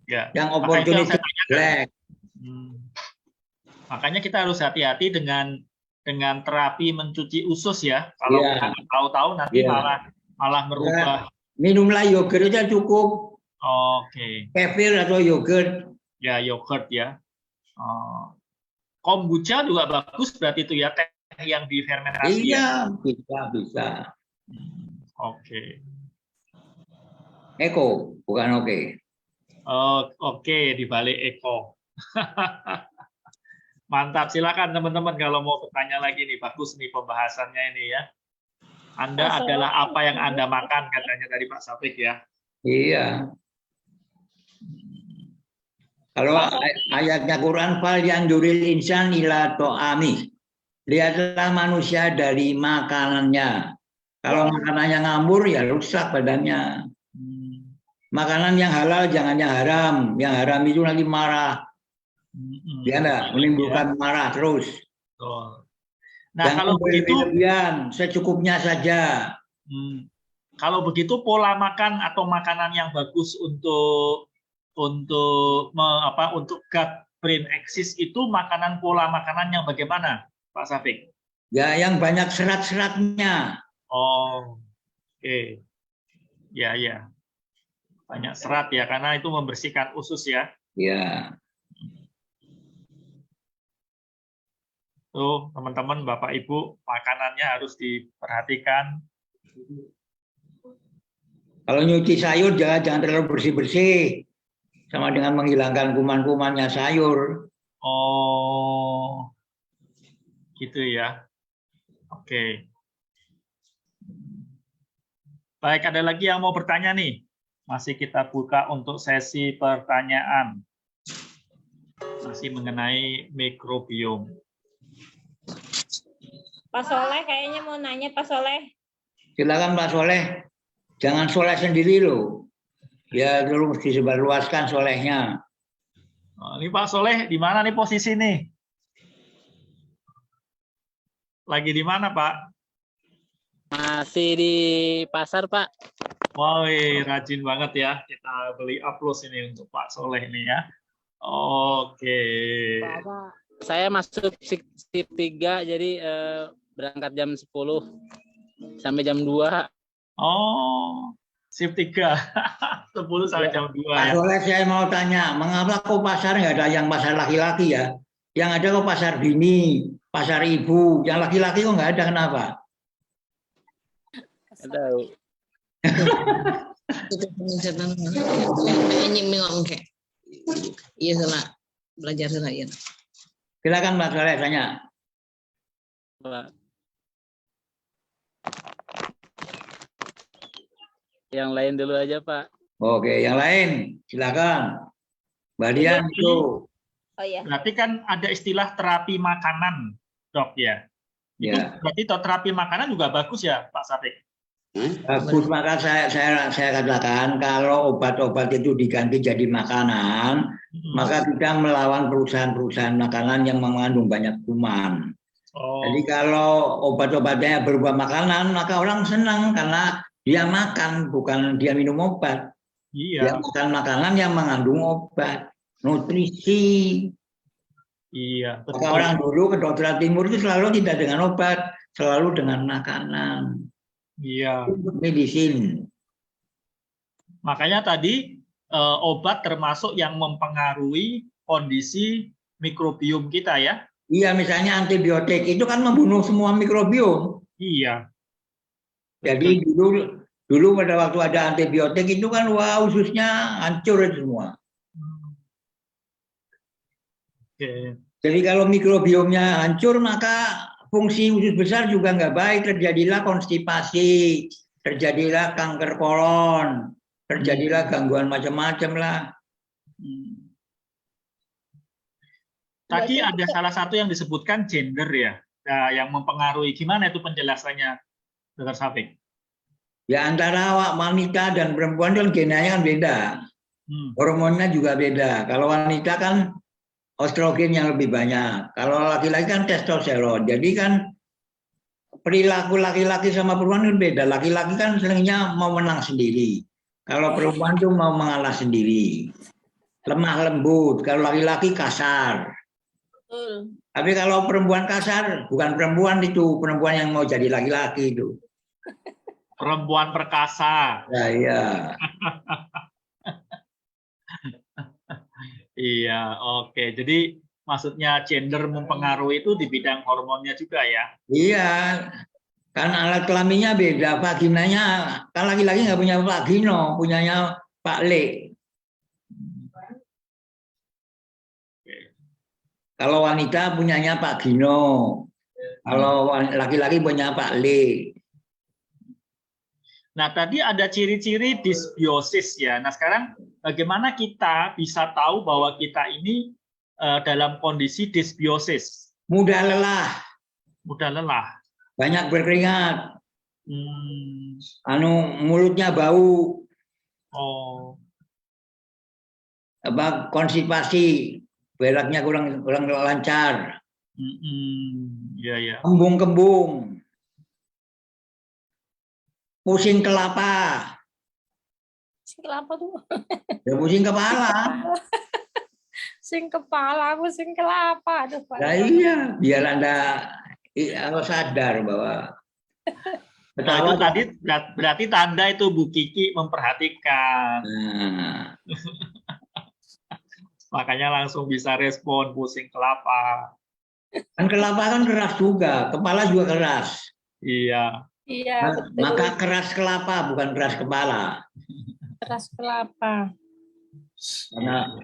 A: Ya.
E: Yang oportunistik black.
A: Makanya kita harus hati-hati dengan terapi mencuci usus ya. Kalau kita tahu-tahu nanti malah merubah.
E: Minumlah yogurt aja cukup.
A: Oke.
E: Kefir atau yogurt.
A: Ya, yogurt ya. Kombucha juga bagus berarti itu ya, teh yang difermentasi.
E: Iya, bisa.
A: Oke.
E: Eko, bukan oke.
A: Oke, dibalik Eko. Mantap, silakan teman-teman kalau mau bertanya lagi nih, bagus nih pembahasannya ini ya. Anda adalah apa yang Anda makan katanya tadi Pak Safik ya.
E: Iya. Kalau ayatnya Quran, fal yang duril insan ila to'ami. Lihatlah manusia dari makanannya. Kalau makanannya ngambur ya rusak badannya. Makanan yang halal jangan yang haram. Yang haram itu nanti marah. Ya enggak, menimbulkan marah terus.
A: Nah, kalau begitu
E: secukupnya saja.
A: Kalau begitu pola makan atau makanan yang bagus untuk gut brain axis itu pola makanan yang bagaimana, Pak Safik?
E: Ya, yang banyak serat-seratnya.
A: Oke. Ya. Banyak serat ya, karena itu membersihkan usus ya.
E: Ya.
A: Tuh, teman-teman, Bapak Ibu, makanannya harus diperhatikan.
E: Kalau nyuci sayur jangan terlalu bersih-bersih. Sama dengan menghilangkan kuman-kumannya sayur.
A: Oh, gitu ya. Oke. Baik, ada lagi yang mau bertanya nih? Masih kita buka untuk sesi pertanyaan. Masih mengenai mikrobiom.
B: Pak Soleh kayaknya mau nanya, Pak Soleh.
E: Silakan Pak Soleh. Jangan soleh sendiri loh. Ya dulu mesti disebarluaskan solehnya.
A: Ini Pak Soleh di mana nih posisi nih? Lagi di mana Pak?
H: Masih di pasar Pak.
A: Wow, rajin banget ya. Kita beli upload ini untuk Pak Soleh ini ya. Oke.
H: Saya masuk shift 3 jadi berangkat jam 10 sampai jam 2.
A: Oh, shift 3. 10 sampai jam 2
E: Pak
A: ya.
E: Soleh, saya mau tanya, mengapa kok pasar nggak ada yang pasar laki-laki ya? Yang ada kok pasar bini, pasar ibu. Yang laki-laki kok nggak ada, kenapa?
H: Ada.
G: Iya salah belajar salah ya.
E: Silakan Mbak Soleh tanya.
H: Pak. Yang lain dulu aja, Pak.
E: Oke, yang lain silakan. Mbak Dian itu.
B: Oh ya.
A: Berarti kan ada istilah terapi makanan, Dok ya. Itu
E: Ya.
A: berarti terapi makanan juga bagus ya, Pak Safik?
E: Bagus, maka saya katakan kalau obat-obat itu diganti jadi makanan, maka kita melawan perusahaan-perusahaan makanan yang mengandung banyak kuman.
A: Oh.
E: Jadi kalau obat-obatnya berupa makanan, maka orang senang karena dia makan, bukan dia minum obat.
A: Iya.
E: Dia makan makanan yang mengandung obat, nutrisi.
A: Iya, betul.
E: Maka orang dulu kedokteran timur itu selalu tidak dengan obat, selalu dengan makanan.
A: Iya.
E: Medicine.
A: Makanya tadi obat termasuk yang mempengaruhi kondisi mikrobiom kita ya.
E: Iya, misalnya antibiotik itu kan membunuh semua mikrobiom.
A: Iya.
E: Jadi dulu pada waktu ada antibiotik itu kan wah ususnya hancur itu semua.
A: Oke.
E: Jadi kalau mikrobiomnya hancur maka fungsi usus besar juga nggak baik, terjadilah konstipasi, terjadilah kanker kolon, terjadilah gangguan macam-macam lah.
A: Tadi ada salah satu yang disebutkan gender ya, yang mempengaruhi. Gimana itu penjelasannya, Dr. Safik?
E: Ya antara wanita dan perempuan kan genanya kan beda, hormonnya juga beda. Kalau wanita kan estrogen yang lebih banyak, kalau laki-laki kan testosteron. Jadi kan perilaku laki-laki sama perempuan kan beda. Laki-laki kan seringnya mau menang sendiri, kalau perempuan tuh mau mengalah sendiri, lemah lembut. Kalau laki-laki kasar. Tapi kalau perempuan kasar, bukan perempuan itu, perempuan yang mau jadi laki-laki itu.
A: Perempuan perkasa.
E: Ya, iya.
A: Iya, oke. Jadi maksudnya gender mempengaruhi itu di bidang hormonnya juga ya?
E: Iya, kan alat kelaminnya beda, vaginanya. Kan laki-laki nggak punya vagino, punyanya Pak Le. Kalau wanita punyanya Pak Gino, kalau laki-laki punya Pak Le.
A: Nah, tadi ada ciri-ciri dysbiosis ya. Nah, sekarang bagaimana kita bisa tahu bahwa kita ini dalam kondisi dysbiosis?
E: Mudah lelah.
A: Mudah lelah.
E: Banyak berkeringat. Mulutnya bau.
A: Oh.
E: Konstipasi. Beraknya kurang lancar.
A: Ya, ya.
E: Kembung-kembung. Pusing kelapa.
B: Pusing kelapa tuh.
E: Ya pusing kepala.
B: Pusing kepala, pusing kelapa. Aduh,
E: nah, iya, biar Anda sadar bahwa
A: nah, itu tadi berarti tanda itu Bu Kiki memperhatikan.
E: Nah.
A: Makanya langsung bisa respon pusing kelapa.
E: Kan kelapa kan keras juga, kepala juga keras.
A: Iya.
B: Iya.
E: Maka keras kelapa bukan keras kepala.
B: Keras kelapa.
E: Karena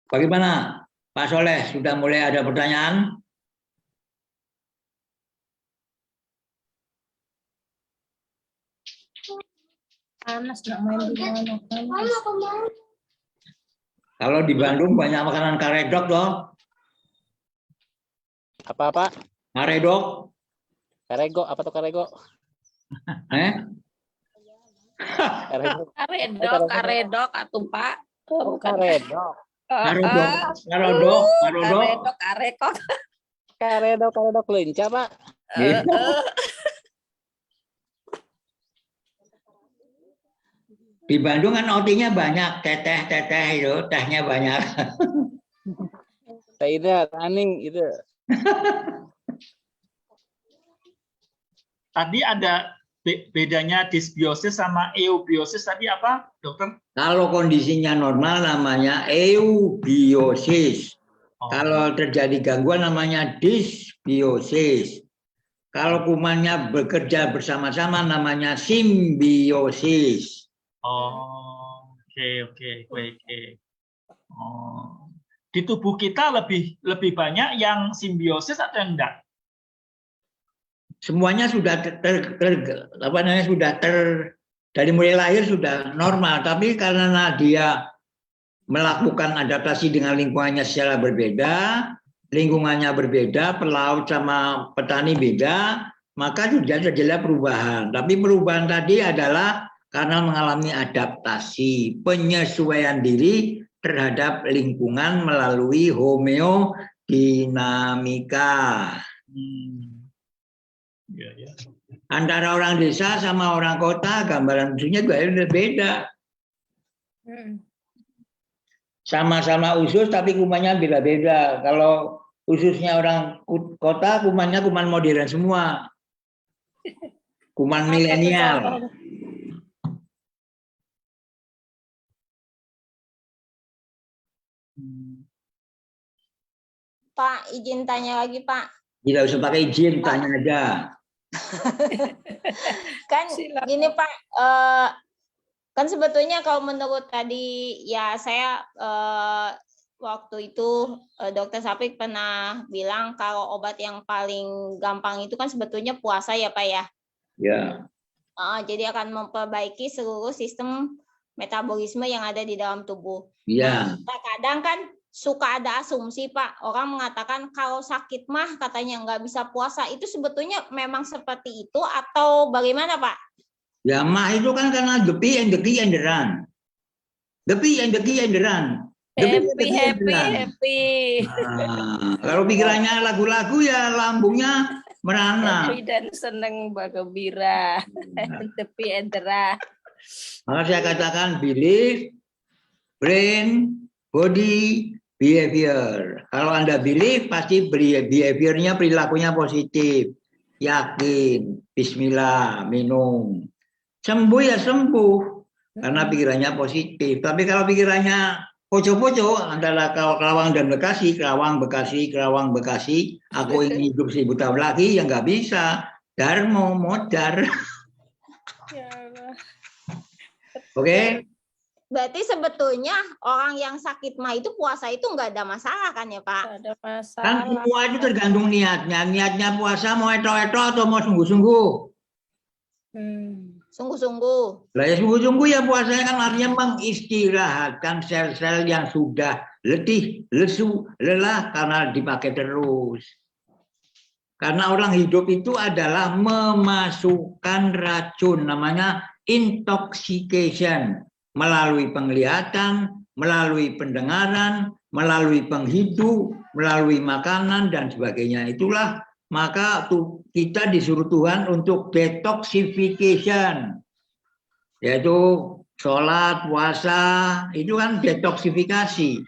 E: bagaimana Pak Soleh, sudah mulai ada pertanyaan?
B: Panas nggak main di mana?
E: Kalau di Bandung banyak makanan karedok loh.
H: Apa?
E: Karedok.
H: Karego, apa tuh karego?
B: Karedok atuh Pak.
H: Oh, karedok. Karedok lenca, Pak.
E: Di Bandung kan otinya banyak, teteh itu, tehnya banyak.
H: Tidak, aning itu.
A: Tadi ada bedanya dysbiosis sama eubiosis tadi apa, dokter?
E: Kalau kondisinya normal namanya eubiosis. Kalau terjadi gangguan namanya disbiosis. Kalau kumannya bekerja bersama-sama namanya simbiosis.
A: Oh, oke. Oh. Di tubuh kita lebih banyak yang simbiosis atau yang enggak?
E: Semuanya sudah dari mulai lahir sudah normal, tapi karena dia melakukan adaptasi dengan lingkungannya secara berbeda, lingkungannya berbeda, pelaut sama petani beda, maka sudah terjadi perubahan. Tapi perubahan tadi adalah karena mengalami adaptasi, penyesuaian diri terhadap lingkungan melalui homeodinamika.
A: Ya.
E: Antara orang desa sama orang kota, gambaran musuhnya juga beda. Sama-sama usus tapi kumannya beda-beda. Kalau ususnya orang kota, kumannya kuman modern semua. Kuman milenial.
B: Pak, izin tanya lagi, Pak.
E: Tidak usah pakai izin, tanya aja.
B: Kan gini, Pak, kan sebetulnya kalau menurut tadi ya saya waktu itu Dokter Sapik pernah bilang kalau obat yang paling gampang itu kan sebetulnya puasa ya, Pak ya.
E: Ya.
B: Jadi akan memperbaiki seluruh sistem metabolisme yang ada di dalam tubuh.
E: Iya.
B: Nah, kadang kan suka ada asumsi, Pak, orang mengatakan kalau sakit mah katanya nggak bisa puasa. Itu sebetulnya memang seperti itu atau bagaimana, Pak?
E: Ya, mah itu kan karena the pee and the key and the run. The pee and the key and the run.
I: Happy.
E: Nah, kalau pikirannya lagu-lagu ya lambungnya merana.
I: Happy dan seneng bergembira. Happy and the run.
E: Maka saya katakan belief, brain, body, behavior. Kalau Anda belief pasti behaviornya, perilakunya positif. Yakin, bismillah, minum. Sembuh ya sembuh. Karena pikirannya positif. Tapi kalau pikirannya poco-poco antara Kerawang dan Bekasi, Kerawang, Bekasi, aku ingin hidup 1000 tahun lagi, ya nggak bisa. Darmo, modar.
I: Ya Allah.
E: Oke?
B: Berarti sebetulnya orang yang sakit mah itu puasa itu nggak ada masalah kan ya, Pak?
I: Nggak ada masalah.
E: Kan semua itu tergantung niatnya. Niatnya puasa mau eto-eto atau mau sungguh-sungguh?
B: Sungguh-sungguh.
E: Lah ya sungguh-sungguh ya puasanya kan artinya mengistirahatkan sel-sel yang sudah letih, lesu, lelah karena dipakai terus. Karena orang hidup itu adalah memasukkan racun, namanya intoxication, melalui penglihatan, melalui pendengaran, melalui penghidup, melalui makanan dan sebagainya. Itulah maka kita disuruh Tuhan untuk detoxification, yaitu sholat, puasa, itu kan detoksifikasi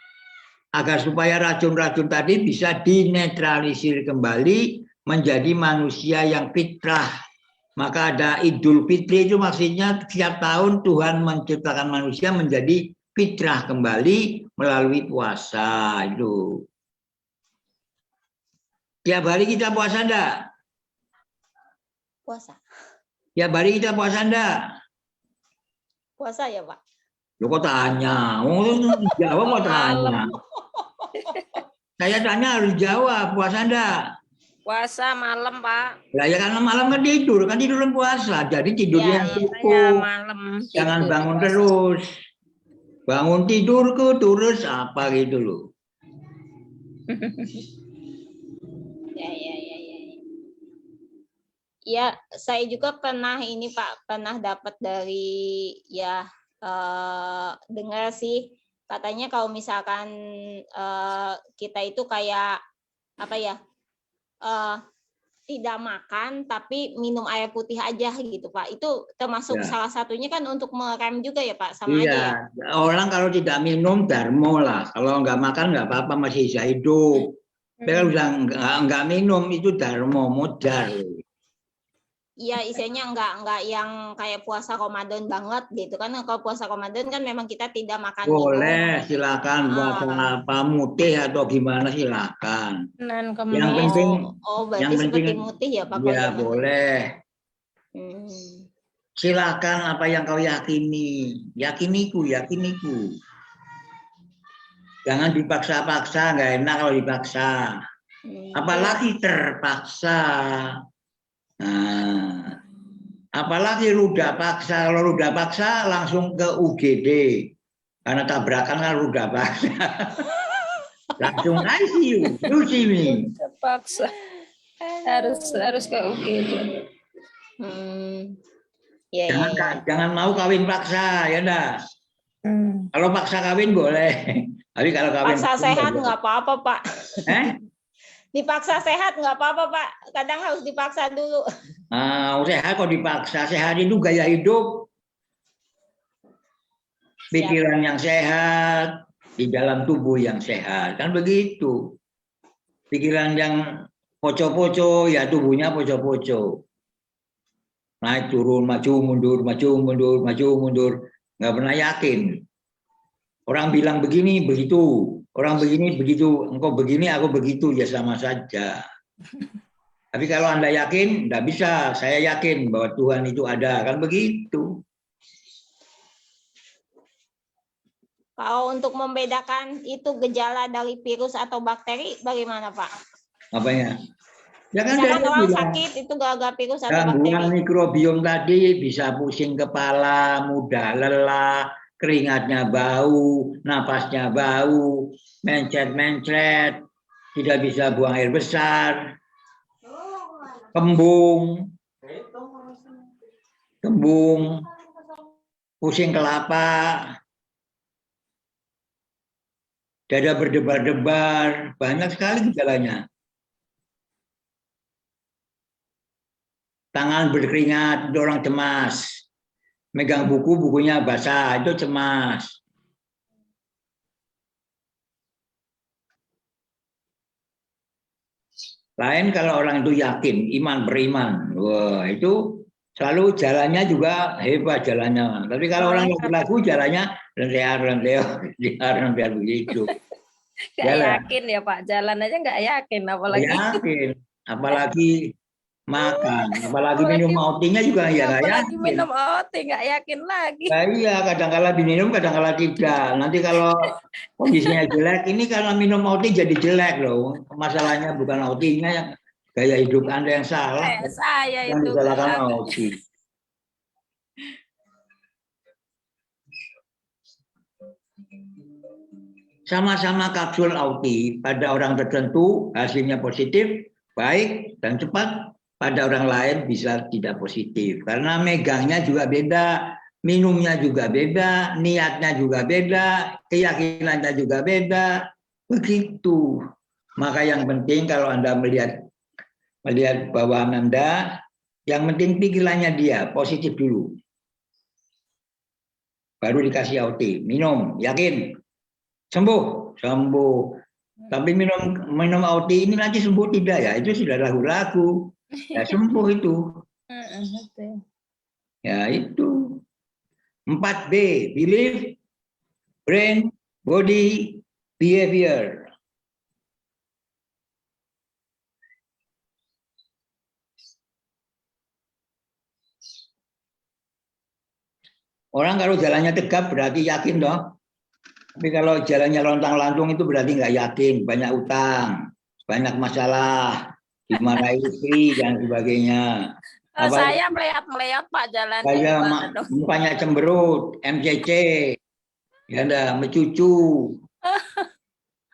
E: agar supaya racun-racun tadi bisa dinetralisir kembali menjadi manusia yang fitrah. Maka ada Idul Fitri, itu maksudnya setiap tahun Tuhan menciptakan manusia menjadi fitrah kembali melalui puasa itu. Tiap hari kita puasa enggak?
B: Puasa.
E: Tiap hari kita puasa enggak?
B: Puasa ya, Pak.
E: Lu kok tanya? Jawab kok tanya? Saya tanya harus jawab, puasa enggak?
I: Puasa malam, Pak.
E: Lah ya karena malam kan tidur puasa. Jadi tidurnya cukup.
I: Malam.
E: Jangan bangun terus. Bangun tidurku terus apa gitu loh.
B: Ya, saya juga pernah ini Pak, pernah dapat dari ya dengar sih katanya kalau misalkan kita itu kayak apa ya tidak makan tapi minum air putih aja gitu Pak, itu termasuk salah satunya kan untuk merem juga ya Pak, sama aja ya?
E: Orang kalau tidak minum darmo lah, kalau nggak makan nggak apa-apa masih bisa hidup. Tapi kalau udah nggak minum itu darmo, modar.
B: ya isinya enggak yang kayak puasa Ramadan banget gitu kan. Kalau puasa Ramadan kan memang kita tidak makan
E: Boleh,
B: minum.
E: silakan buat apa mutih atau gimana silakan.
I: Nan
E: Yang penting
B: berarti
E: yang
B: seperti
E: penting
B: mutih ya Pak?
E: ya boleh.
B: Hmm.
E: Silakan apa yang kau yakini. Yakiniku. Jangan dipaksa-paksa, nggak enak kalau dipaksa. Apalagi terpaksa. Nah, apalagi ruda paksa. Kalau ruda paksa langsung ke UGD. Karena tabrakan kan ruda paksa. Langsung ICU. Lusimi.
I: Terpaksa. Harus ke UGD.
E: Jangan mau kawin paksa, ya enggak? Kalau paksa kawin boleh. Tapi kalau kawin
B: paksa sehat nggak apa-apa, Pak. Dipaksa sehat nggak apa-apa, Pak. Kadang harus dipaksa dulu.
E: Sehat kok dipaksa. Sehat itu gaya hidup. Pikiran yang sehat, di dalam tubuh yang sehat. Kan begitu. Pikiran yang poco-poco, ya tubuhnya poco-poco. Naik turun, maju mundur, nggak pernah yakin. Orang bilang begini begitu, orang begini begitu, engkau begini aku begitu, ya sama saja. Tapi kalau Anda yakin, nggak bisa. Saya yakin bahwa Tuhan itu ada, kan begitu.
B: Kalau untuk membedakan itu gejala dari virus atau bakteri, bagaimana Pak?
E: Apanya? Ya kan
B: misalkan orang sakit itu gara-gara virus atau bakteri.
E: Gangguan mikrobiom tadi bisa pusing kepala, mudah lelah, keringatnya bau, napasnya bau, mencret-mencret, tidak bisa buang air besar, kembung, pusing kelapa, dada berdebar-debar, banyak sekali gejalanya. Tangan berkeringat, itu orang cemas. Megang buku, bukunya basah, itu cemas. Lain kalau orang itu yakin, beriman. Wah, itu selalu jalannya juga hebat jalannya. Tapi kalau orang lagu jalannya lentear begitu.
I: Gak yakin ya Pak, jalan aja nggak yakin,
E: apalagi makan, apalagi minum oatnya juga ya nggak yakin.
I: Minum oat nggak yakin lagi.
E: Nah, iya, kadang-kala minum, kadang-kala tidak. Nanti kalau kondisinya jelek, ini karena minum oat jadi jelek loh. Masalahnya bukan oatnya, gaya hidup Anda yang salah.
I: Saya
E: yang
I: itu
E: disalahkan oat. Sama-sama kapsul OAT pada orang tertentu hasilnya positif, baik dan cepat. Pada orang lain bisa tidak positif karena megangnya juga beda, minumnya juga beda, niatnya juga beda, keyakinannya juga beda, begitu. Maka yang penting kalau Anda melihat bawaan Anda, yang penting pikirannya dia positif dulu, baru dikasih OAT, minum, yakin, sembuh. Tapi minum OAT ini nanti sembuh tidak ya? Itu sudah ragu-ragu. Ya sembuh itu. Ya itu. 4B, belief, brain, body, behavior. Orang kalau jalannya tegap berarti yakin dong. Tapi kalau jalannya lontang-lantung itu berarti nggak yakin, banyak utang, banyak masalah. Dimarahi istri dan sebagainya.
I: Saya melihat Pak jalan.
E: Saya mukanya cemberut, MCC, ya enggak, mencucu.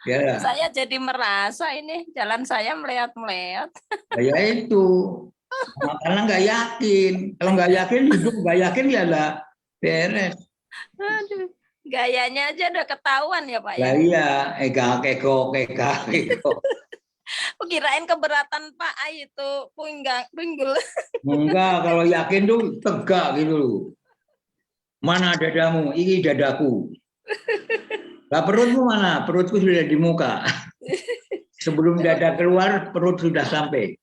E: Ya.
I: Saya jadi merasa ini jalan saya melihat.
E: Ya itu, karena nggak yakin. Kalau nggak yakin hidup nggak yakin ya lah beres.
I: Aduh, gayanya aja udah ketahuan ya Pak ya.
E: Iya, keko.
I: Kirain keberatan Pak itu pinggul.
E: Enggak, kalau yakin tuh tegak gitu. Mana dadamu? Ini dadaku. Lah perutmu mana? Perutku sudah di muka. Sebelum dada keluar, perut sudah sampai.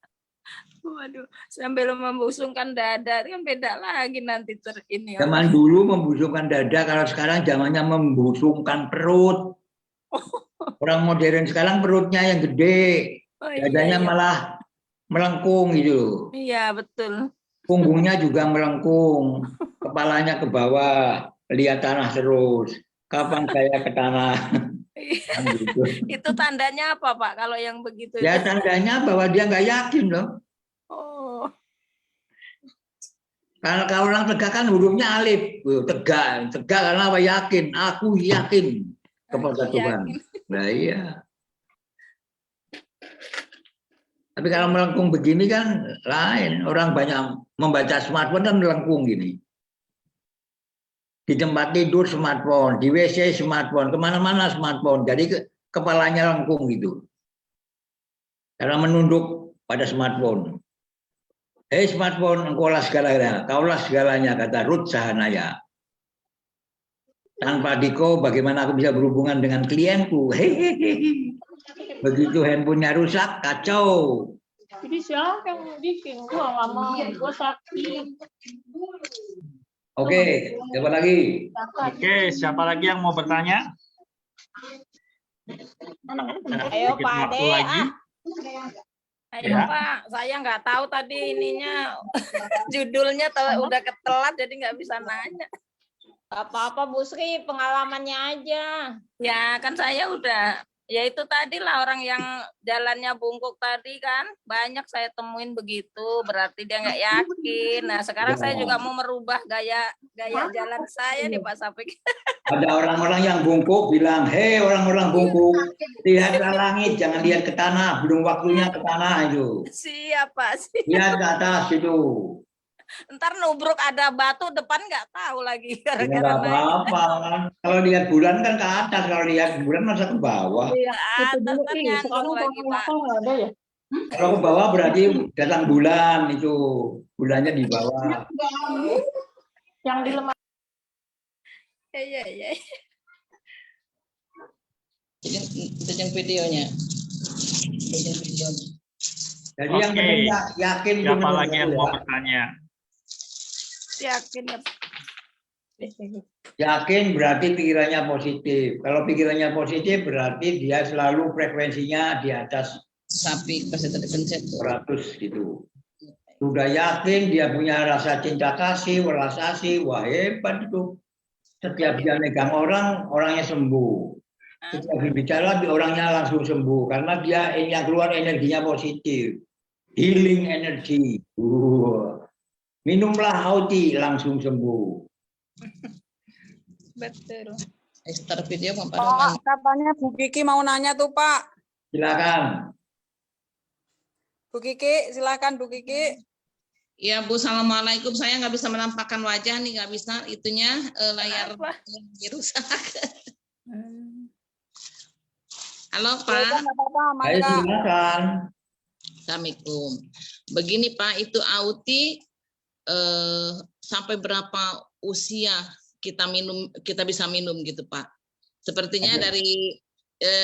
I: Waduh, sambil membusungkan dada kan beda lagi nanti ini.
E: Zaman dulu membusungkan dada, kalau sekarang zamannya membusungkan perut. Orang modern sekarang perutnya yang gede, dadanya malah melengkung gitu.
I: Iya, betul.
E: Punggungnya juga melengkung, kepalanya ke bawah, lihat tanah terus. Kapan saya ke tanah? Gitu.
I: Itu tandanya apa, Pak? Kalau yang begitu?
E: Ya tandanya bahwa dia nggak yakin loh.
I: Oh.
E: Kalau orang tegak kan hurufnya alif, tegak karena apa? Yakin, aku yakin kepada Tuhan. Nah iya. Tapi kalau melengkung begini kan lain. Orang banyak membaca smartphone kan melengkung gini. Di tempat tidur smartphone, di WC smartphone, kemana-mana smartphone. Jadi kepalanya lengkung gitu. Karena menunduk pada smartphone. Hei smartphone, engkaulah segalanya, kaulah segalanya, kata Ruth Sahanaya. Tanpa Diko, bagaimana aku bisa berhubungan dengan klienku? Hehehe. Begitu handphonenya rusak, kacau.
B: Jadi siapa yang bikin? Gua nggak mau, gua sakit.
E: Oke, siapa lagi?
A: Oke, siapa lagi yang mau bertanya?
B: Ayo Pak Ade.
I: Ayo Pak, saya nggak tahu tadi ininya judulnya udah ketelat jadi nggak bisa nanya.
B: Apa-apa Bu Sri, pengalamannya aja.
I: Ya kan saya udah, ya itu tadi lah orang yang jalannya bungkuk tadi kan banyak saya temuin begitu, berarti dia nggak yakin. Nah sekarang saya juga mau merubah gaya jalan saya nih Pak Sapik.
E: Ada orang-orang yang bungkuk bilang, hei orang-orang bungkuk, lihat ke langit, jangan lihat ke tanah, belum waktunya ke tanah itu.
I: Siapa sih?
E: Lihat ke atas itu.
I: Ntar nubruk ada batu depan nggak tahu lagi.
E: Nggak apa-apa kan. Kalau lihat bulan kan ke atas, kalau lihat bulan masa ke bawah.
I: Iya, atas kan nyandung lagi Pak.
E: Kalau ke bawah berarti datang bulan itu, bulannya di bawah.
B: Yang di lemari.
I: Iya.
G: Itu videonya.
E: Jadi yang penting yakin.
A: Siapa lagi yang mau bertanya?
I: Yakin ya.
E: Yakin berarti pikirannya positif. Kalau pikirannya positif berarti dia selalu frekuensinya di atas
G: Sapi pasti terpencet
E: 100 gitu. Sudah yakin dia punya rasa cinta kasih, welas asih, wah hebat itu. Setiap dia megang orang, orangnya sembuh. Setiap berbicara, orangnya langsung sembuh. Karena dia yang keluar energinya positif. Healing energy. Minumlah Auti, langsung sembuh.
I: Betul.
G: Start video
C: Pak, katanya Bu Kiki mau nanya tuh Pak.
E: Silakan.
C: Bu Kiki, silakan Bu Kiki.
G: Ya Bu, assalamualaikum. Saya nggak bisa menampakkan wajah nih, nggak bisa itunya layar rusak. Halo Pak.
E: Ayo silakan.
G: Assalamualaikum. Begini Pak, itu Auti sampai berapa usia kita bisa minum gitu Pak? Sepertinya dari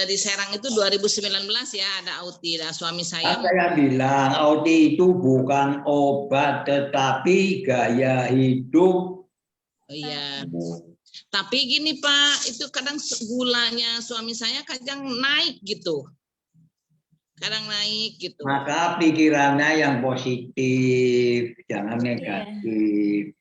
G: di Serang itu 2019 ya ada Auti. Nah, suami saya.
E: Saya bilang Auti itu bukan obat tetapi gaya hidup.
G: Oh iya. Tapi gini Pak, itu kadang gulanya suami saya kadang naik gitu. Kadang naik gitu.
E: Maka pikirannya yang positif, jangan negatif.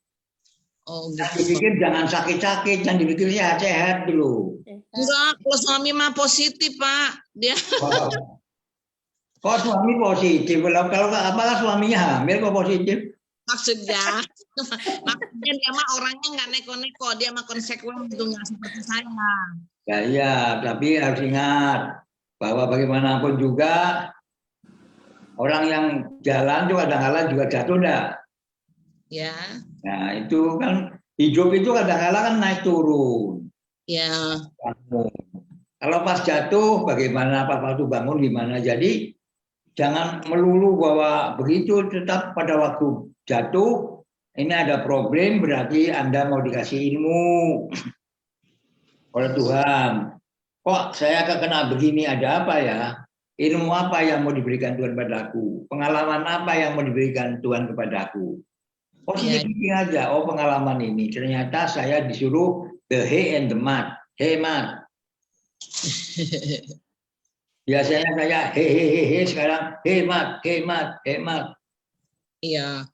G: Oh,
E: dipikir jangan sakit-sakit, jangan dipikir sehat-sehat dulu.
G: Enggak, kalau suami mah positif Pak. Dia.
E: Kok suami positif? Kalau apakah suaminya hamil kok positif?
G: Maksudnya dia mah orangnya nggak neko-neko, dia mah konsekuen gitu, nggak seperti saya.
E: Ya iya, tapi harus ingat bahwa bagaimanapun juga orang yang jalan juga kadang-kadang juga jatuh enggak?
G: Ya.
E: Nah itu kan hidup itu kadang-kadang kan naik turun.
G: Ya.
E: Kalau pas jatuh bagaimana, pas waktu bangun gimana? Jadi jangan melulu bahwa begitu, tetap pada waktu jatuh ini ada problem berarti Anda mau dikasih ilmu oleh Tuhan. Kok saya kena begini, ada apa ya? ilmu apa yang mau diberikan Tuhan padaku, pengalaman apa yang mau diberikan Tuhan kepadaku. Positif aja, oh pengalaman ini ternyata saya disuruh the hay and the mud, hey mud. Biasanya saya hehehe, sekarang hemat.
G: Iya.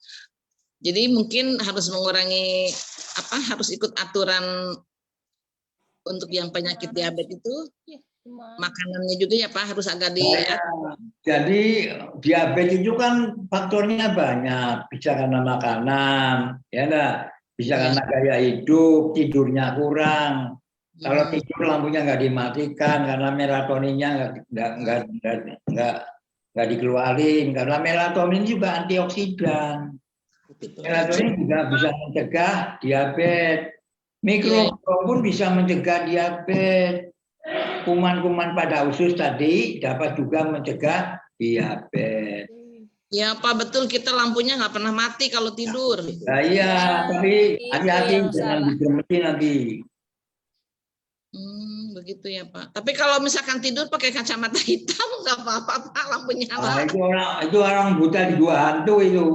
G: Jadi mungkin harus mengurangi harus ikut aturan untuk yang penyakit diabetes itu. Makanannya juga ya Pak harus agak
E: Jadi diabetes itu kan faktornya banyak, bisa karena makanan, ya enggak? Bisa karena gaya hidup, tidurnya kurang. Kalau tidur lampunya nggak dimatikan karena melatoninnya nggak dikeluarin, karena melatonin juga antioksidan. Melatonin juga bisa mencegah diabetes. Mikrobioom pun bisa mencegah diabetes. Kuman-kuman pada usus tadi dapat juga mencegah diabetes.
G: Ya Pak, betul, kita lampunya nggak pernah mati kalau tidur.
E: Nah, iya, tapi hati-hati jangan digermeti nanti.
G: Begitu ya Pak. Tapi kalau misalkan tidur pakai kacamata hitam nggak apa-apa Pak, lampunya nyala.
E: Itu orang buta di gua hantu itu.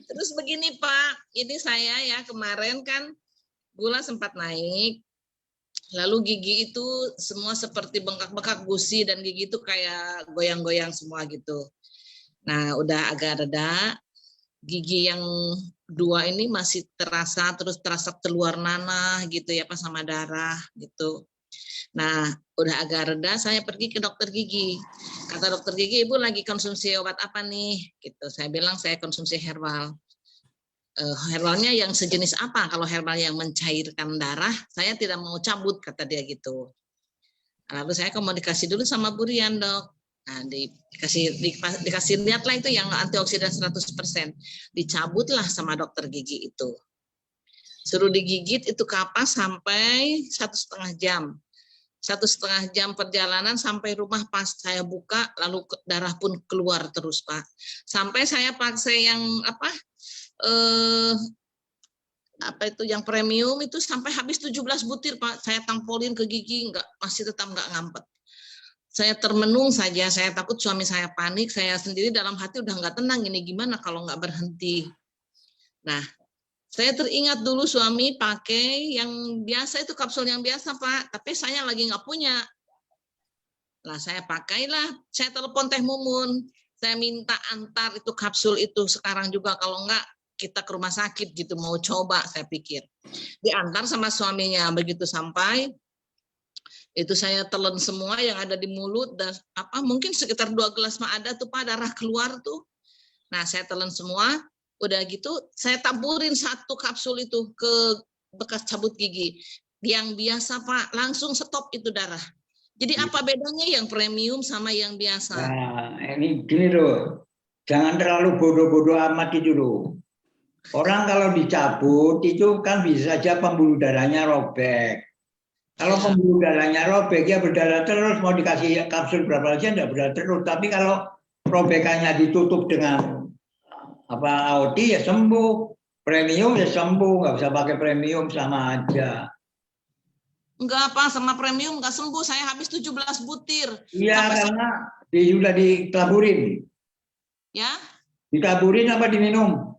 G: Terus begini Pak, ini saya ya kemarin kan gula sempat naik, lalu gigi itu semua seperti bengkak-bengkak, gusi dan gigi itu kayak goyang-goyang semua gitu. Nah udah agak reda, gigi yang 2 ini masih terasa, terus terasa keluar nanah gitu ya Pak, sama darah gitu. Nah udah agak reda, saya pergi ke dokter gigi. Kata dokter gigi, Ibu lagi konsumsi obat apa nih? Gitu. Saya bilang saya konsumsi herbal. Herbalnya yang sejenis apa? Kalau herbal yang mencairkan darah, saya tidak mau cabut, kata dia gitu. Lalu saya komunikasi dulu sama Bu Rian, Dok. Nah, dikasih lihatlah itu yang antioksidan 100%. Dicabutlah sama dokter gigi itu. Suruh digigit itu kapas sampai 1,5 jam. 1,5 jam perjalanan sampai rumah, pas saya buka lalu darah pun keluar terus Pak. Sampai saya pakai yang yang premium itu sampai habis 17 butir Pak. Saya tampolin ke gigi, masih tetap nggak ngampet. Saya termenung saja, saya takut suami saya panik, saya sendiri dalam hati udah nggak tenang, ini gimana kalau nggak berhenti. Nah, saya teringat dulu suami pakai yang biasa, itu kapsul yang biasa Pak, tapi saya lagi nggak punya. Lah saya pakailah, saya telepon Teh Mumun, saya minta antar itu kapsul itu sekarang juga, kalau nggak kita ke rumah sakit gitu, mau coba saya pikir. Diantar sama suaminya, begitu sampai, itu saya telan semua yang ada di mulut dan mungkin sekitar 2 gelas mah ada tuh Pak, darah keluar tuh. Nah saya telan semua, udah gitu saya taburin 1 kapsul itu ke bekas cabut gigi. Yang biasa Pak langsung stop itu darah. Jadi apa bedanya yang premium sama yang biasa?
E: Nah ini gini loh, jangan terlalu bodoh-bodoh amat itu loh. Orang kalau dicabut itu kan bisa saja pembuluh darahnya robek. Kalau pembuluh darahnya robek, ya berdarah terus, mau dikasih kapsul berapa aja enggak berdarah terus. Tapi kalau robekannya ditutup dengan AOD ya sembuh, premium ya sembuh, nggak bisa pakai premium, sama aja.
G: Enggak Pak, sama premium nggak sembuh, saya habis 17 butir.
E: Iya, karena sudah ditaburin.
G: Ya?
E: Ditaburin apa diminum?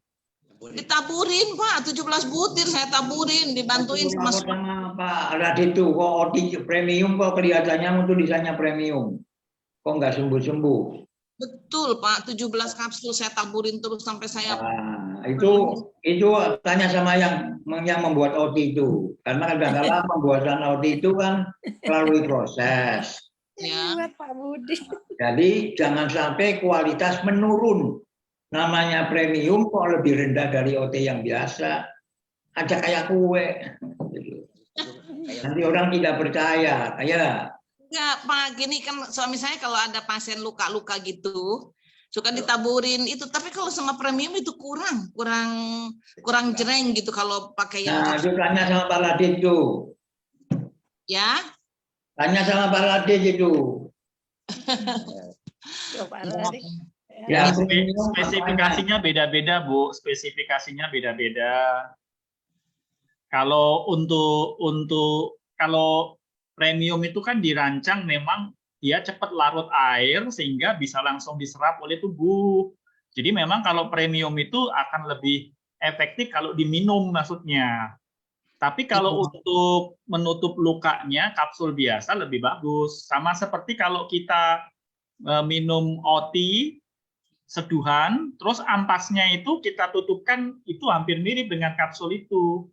G: Ditaburin Pak, 17 butir saya taburin, dibantuin sama
E: Pak Radit itu, kok OD premium kok kelihatannya untuk tulisannya premium. Kok nggak sembuh-sembuh? Betul
G: Pak, 17 kapsul saya taburin terus sampai saya.
E: Nah, itu tanya sama yang membuat OD itu. Karena kadang-kadang pembuatan OD itu kan melalui proses.
G: Ya.
C: Pak Budi.
E: Jadi jangan sampai kualitas menurun. Namanya premium kok lebih rendah dari OT yang biasa. Aja kayak kue. Nanti orang tidak percaya. Ya.
G: Enggak, Pak. Gini kan suami saya kalau ada pasien luka-luka gitu, suka ditaburin itu. Tapi kalau sama premium itu kurang jreng gitu kalau pakai yang.
E: Nah, itu tanya sama Pak Ladid tuh.
G: Ya?
E: Tanya sama Pak Ladid itu.
A: Ya, spesifikasinya beda-beda, Bu. Spesifikasinya beda-beda. Kalau kalau premium itu kan dirancang memang dia cepat larut air sehingga bisa langsung diserap oleh tubuh. Jadi memang kalau premium itu akan lebih efektif kalau diminum maksudnya. Tapi kalau untuk menutup lukanya, kapsul biasa lebih bagus. Sama seperti kalau kita minum OT, seduhan, terus ampasnya itu kita tutupkan, itu hampir mirip dengan kapsul itu.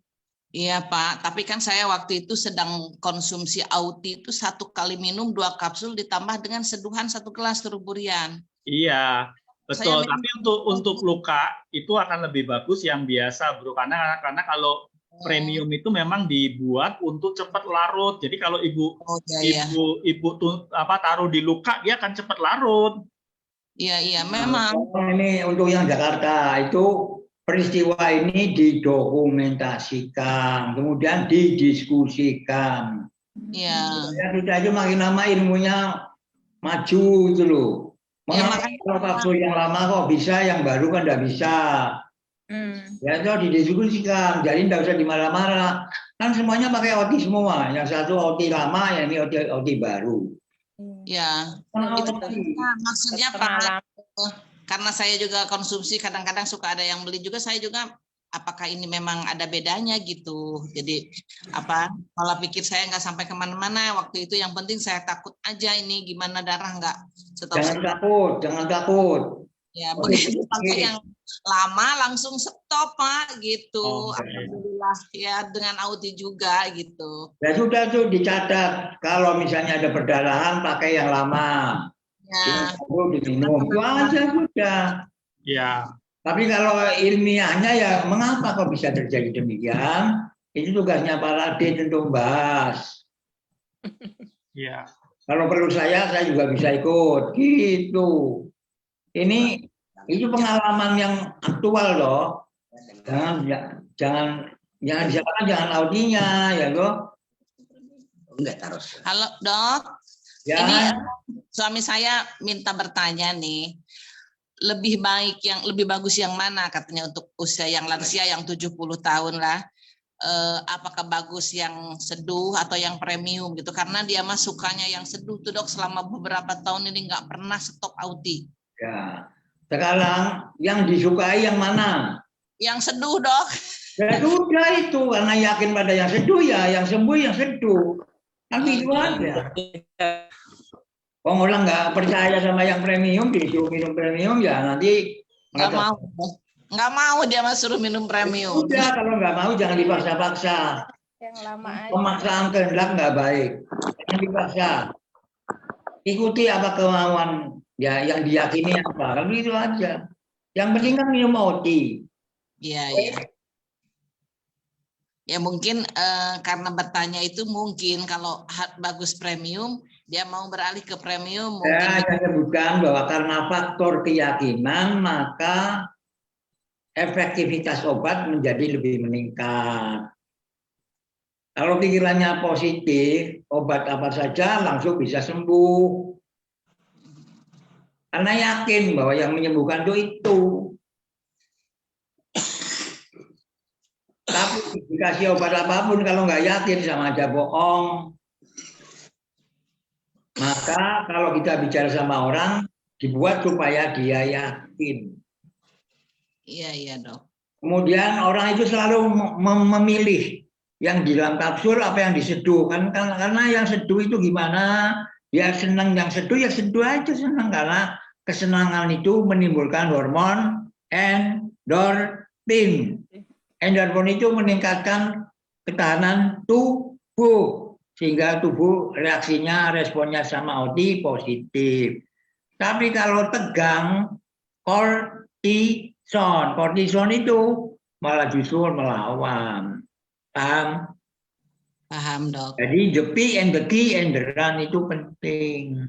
G: Iya Pak, tapi kan saya waktu itu sedang konsumsi OT itu 1 kali minum 2 kapsul ditambah dengan seduhan 1 gelas turburian.
A: Iya. Betul, tapi untuk luka itu akan lebih bagus yang biasa, Bro. Karena kalau premium itu memang dibuat untuk cepat larut. Jadi kalau ibu taruh di luka, dia akan cepat larut.
G: Iya, memang.
E: Ini untuk yang Jakarta itu peristiwa ini didokumentasikan, kemudian didiskusikan.
G: Iya.
E: Ya sudah aja makin lama ilmunya maju itu loh. Mengapa kalau kapsul yang lama kok bisa, yang baru kan nggak bisa? Ya itu didiskusikan, jadi nggak usah dimarah-marah. Kan semuanya pakai OT semua, yang satu OT lama, yang ini OT baru.
G: Ya, itu maksudnya Pak. Karena saya juga konsumsi, kadang-kadang suka ada yang beli juga, saya juga apakah ini memang ada bedanya gitu. Jadi malah pikir saya nggak sampai kemana-mana waktu itu, yang penting saya takut aja ini gimana darah nggak.
E: Jangan takut.
G: Ya begitu pakai yang lama langsung stop Pak gitu. Alhamdulillah ya dengan Audi juga gitu.
E: Ya sudah tuh dicatat, kalau misalnya ada perdarahan pakai yang lama.
G: Ya.
E: Diminum itu aja sudah.
A: Ya.
E: Tapi kalau ilmiahnya ya mengapa kok bisa terjadi demikian? Itu tugasnya para D untuk membahas.
A: Ya.
E: Kalau perlu saya juga bisa ikut gitu. Itu pengalaman yang aktual loh. Jangan disamakan, jangan audinya ya loh. Enggak terus.
G: Halo Dok.
E: Ya.
G: Ini suami saya minta bertanya nih. Lebih bagus yang mana katanya untuk usia yang lansia yang 70 tahun lah. Apakah bagus yang seduh atau yang premium gitu, karena dia mah sukanya yang seduh tuh Dok, selama beberapa tahun ini nggak pernah stop Auti.
E: Ya, sekarang yang disukai yang mana?
G: Yang seduh Dok.
E: Ya sudah itu, karena yakin pada yang seduh ya, yang sembuh yang seduh. Tapi itu aja. Orang nggak percaya sama yang premium, disuruh minum premium ya nanti
G: nggak mau dia mah suruh minum premium.
E: Udah, kalau nggak mau jangan dipaksa-paksa.
I: Yang lama aja.
E: Pemaksaan kehendak nggak baik, jangan dipaksa. Ikuti apa kemauan ya, yang diyakini apa, kalau itu aja. Yang penting kan minum OT.
G: Iya. Ya mungkin karena bertanya itu mungkin kalau bagus premium, dia mau beralih ke premium.
E: Saya sebutkan bahwa karena faktor keyakinan maka efektivitas obat menjadi lebih meningkat. Kalau pikirannya positif, obat apa saja langsung bisa sembuh. Karena yakin bahwa yang menyembuhkan itu. Tapi dikasih obat apapun kalau nggak yakin sama aja bohong. Maka kalau kita bicara sama orang, dibuat supaya dia yakin.
G: Iya Dok.
E: Kemudian orang itu selalu memilih yang di dalam kapsul apa yang diseduh. Karena yang seduh itu gimana? Dia senang yang seduh, ya seduh aja senang. Karena kesenangan itu menimbulkan hormon endorfin. Endorfin itu meningkatkan ketahanan tubuh. Sehingga tubuh responnya sama OT positif. Tapi kalau tegang, kortison itu malah justru melawan. Paham?
G: Paham Dok.
E: Jadi the P and the Q and the run itu penting.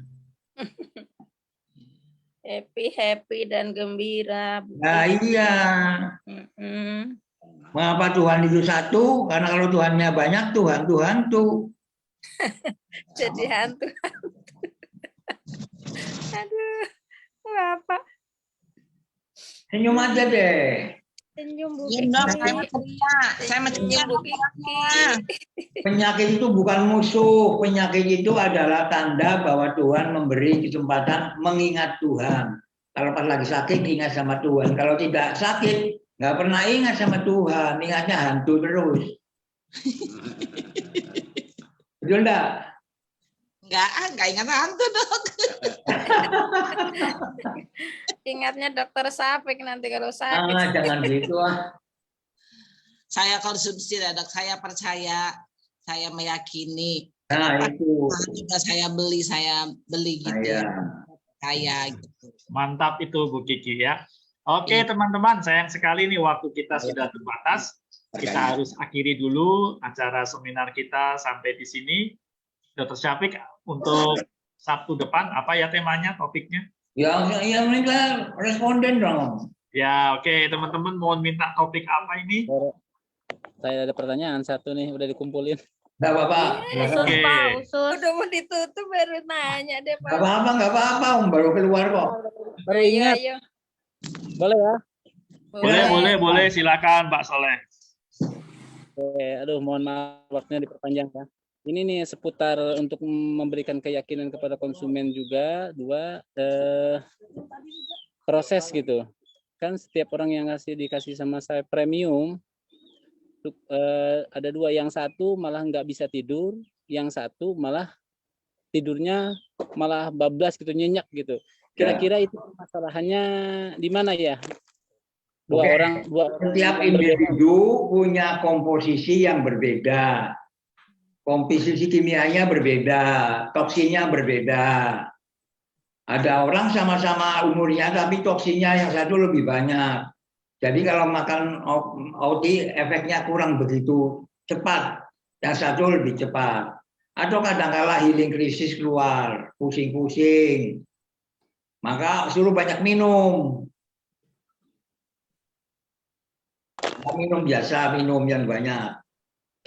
I: Happy dan gembira.
E: Nah iya. Mengapa Tuhan itu satu? Karena kalau Tuhannya banyak, Tuhan tuh.
I: Jadi hantu. Aduh, apa?
E: Senyum aja deh.
B: Senyum Bu
G: Senyum dong, saya
B: Kiki.
G: mau ceria. Saya mau ceria.
B: Senyum Bu Kiki.
E: Penyakit itu bukan musuh. Penyakit itu adalah tanda bahwa Tuhan memberi kesempatan mengingat Tuhan. Kalau pas lagi sakit, ingat sama Tuhan. Kalau tidak sakit, nggak pernah ingat sama Tuhan. Ingatnya hantu terus. Betul enggak?
G: Enggak ingat hantu dok.
I: Ingatnya dokter Safik nanti kalau sakit.
E: Jangan gitu ah.
G: Saya konsumsi ya dok, saya percaya, saya meyakini.
E: Nah itu.
G: Juga saya beli gitu. Saya gitu.
A: Mantap itu Bu Kiki ya. Oke teman-teman, sayang sekali nih waktu kita sudah terbatas. Kita harus akhiri dulu acara seminar kita sampai di sini. Dr. Syafiq, untuk Sabtu depan apa ya temanya, topiknya?
E: Ya mereka responden dong.
A: Ya oke, teman-teman mohon minta topik apa ini?
H: Saya ada pertanyaan satu nih, udah dikumpulin.
E: Nggak apa-apa.
B: Usus Pak, usus.
I: Udah mau ditutup baru nanya deh Pak.
E: Nggak apa-apa, baru keluar kok.
H: Baru ingat.
I: Ayo.
H: Boleh ya?
A: Boleh, silakan Pak Soleh.
H: Aduh, mohon maaf waktunya diperpanjang ya. Ini nih seputar untuk memberikan keyakinan kepada konsumen juga. Dua, proses gitu. Kan setiap orang yang dikasih sama saya premium, ada dua. Yang satu malah nggak bisa tidur, yang satu malah tidurnya malah bablas gitu, nyenyak gitu. Kira-kira itu masalahannya di mana ya? Dua orang.
E: Setiap individu punya komposisi yang berbeda. Komposisi kimianya berbeda, toksinnya berbeda. Ada orang sama-sama umurnya tapi toksinnya yang satu lebih banyak. Jadi kalau makan OT efeknya kurang begitu cepat, yang satu lebih cepat. Atau kadang-kala healing krisis keluar, pusing-pusing. Maka suruh banyak minum. Minum biasa, minum yang banyak.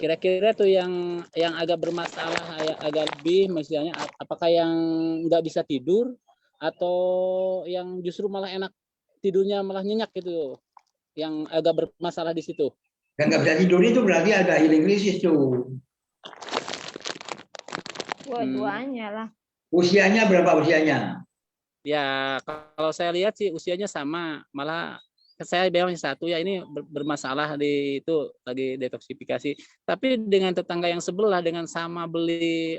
H: Kira-kira tuh yang agak bermasalah, agak lebih, misalnya apakah yang nggak bisa tidur atau yang justru malah enak tidurnya malah nyenyak gitu, yang agak bermasalah di situ.
E: Yang nggak bisa tidur itu berarti ada healing krisis tuh.
B: Dua-duanya lah.
E: Usianya berapa usianya?
H: Ya kalau saya lihat sih usianya sama, malah saya bilang satu ya ini bermasalah di itu lagi detoksifikasi. Tapi dengan tetangga yang sebelah dengan sama beli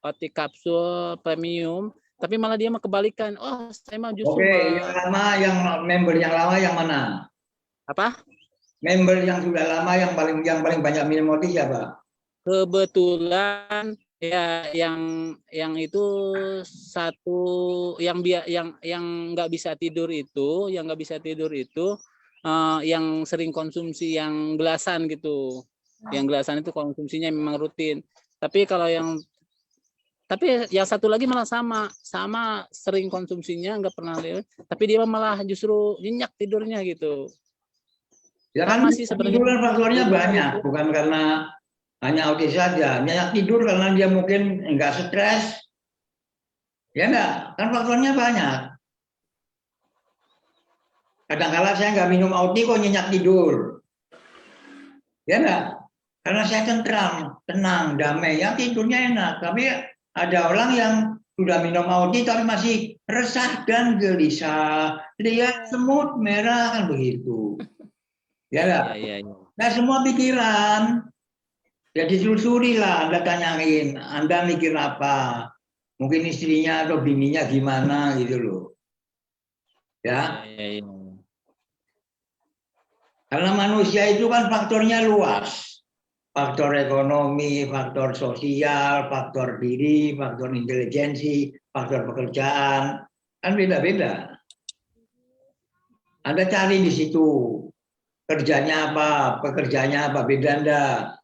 H: OT kapsul premium, tapi malah dia mah kebalikan. Oh, saya mah justru.
E: Oke, yang lama, yang member yang lama yang mana?
H: Apa?
E: Member yang sudah lama yang paling banyak minum OT siapa?
H: Kebetulan ya yang itu satu yang nggak bisa tidur itu, yang sering konsumsi yang gelasan gitu. Yang gelasan itu konsumsinya memang rutin. Tapi yang satu lagi malah sama sering konsumsinya nggak pernah lihat, tapi dia malah justru nyenyak tidurnya gitu.
E: Ya kan masih sebenarnya faktornya banyak, bukan karena hanya OT saja. Nyenyak tidur karena dia mungkin enggak stres. Ya enggak, kan faktornya banyak. Kadang-kala saya nggak minum OT kok nyenyak tidur. Ya enggak, karena saya tenang, damai, ya tidurnya enak. Tapi ada orang yang sudah minum OT tapi masih resah dan gelisah. Lihat semut merah kan begitu. Ya enggak? Nah semua pikiran. Ya ditelusuri lah, Anda tanyain, Anda mikir apa? Mungkin istrinya atau bininya gimana gitu loh. Ya. Karena manusia itu kan faktornya luas. Faktor ekonomi, faktor sosial, faktor diri, faktor intelijensi, faktor pekerjaan. Kan beda-beda. Anda cari di situ. Kerjanya apa, pekerjaannya apa, beda enggak?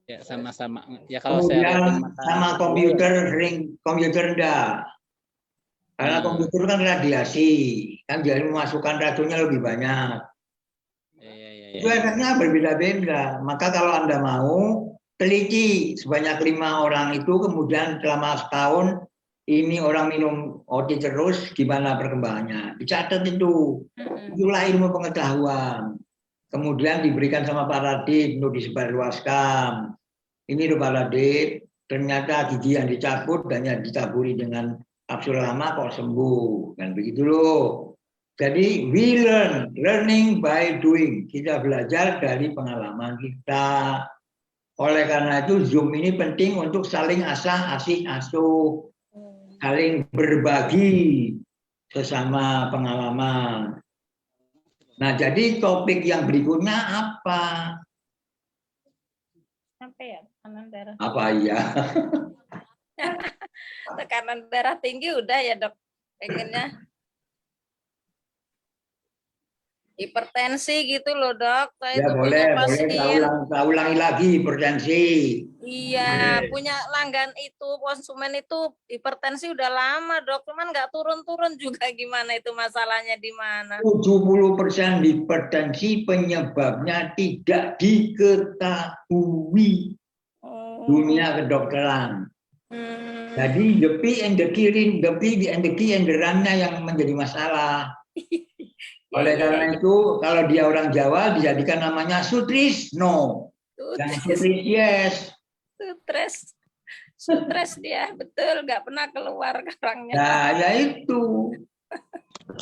H: Ya sama-sama. Ya kalau
E: kemudian
H: saya
E: sama komputer enggak. Karena komputer kan radiasi, kan jadi memasukkan racunnya lebih banyak. Itu efeknya berbeda-beda. Maka kalau Anda mau teliti sebanyak 5 orang itu, kemudian selama setahun ini orang minum OT terus, gimana perkembangannya? Dicatat itu. Itulah ilmu pengetahuan. Kemudian diberikan sama Pak Radit untuk disebarluaskan. Ini loh Pak Radit, ternyata gigi yang dicabut dan yang ditaburi dengan kapsul lama kok sembuh. Dan begitu loh. Jadi we learning by doing. Kita belajar dari pengalaman kita. Oleh karena itu Zoom ini penting untuk saling asih asuh, saling berbagi sesama pengalaman. Nah, jadi topik yang berikutnya apa?
I: Apa ya? Tekanan darah.
E: Apa ya?
I: Tekanan darah tinggi udah ya dok, pengennya. Hipertensi gitu loh dok. Saya
E: Ya
I: itu
E: boleh,
I: punya pasien.
E: saya ulangi lagi hipertensi.
I: Iya, punya langgan itu, konsumen itu hipertensi udah lama dok, cuman nggak turun-turun juga, gimana itu masalahnya di mana?
E: 70% hipertensi penyebabnya tidak diketahui dunia kedokteran. Jadi the P and the key and the run-nya yang menjadi masalah. Oleh karena itu, kalau dia orang Jawa dijadikan namanya Sutrisno. Yang Sutris yes.
I: Stres dia, betul, nggak pernah keluar orangnya.
E: Nah, ya itu.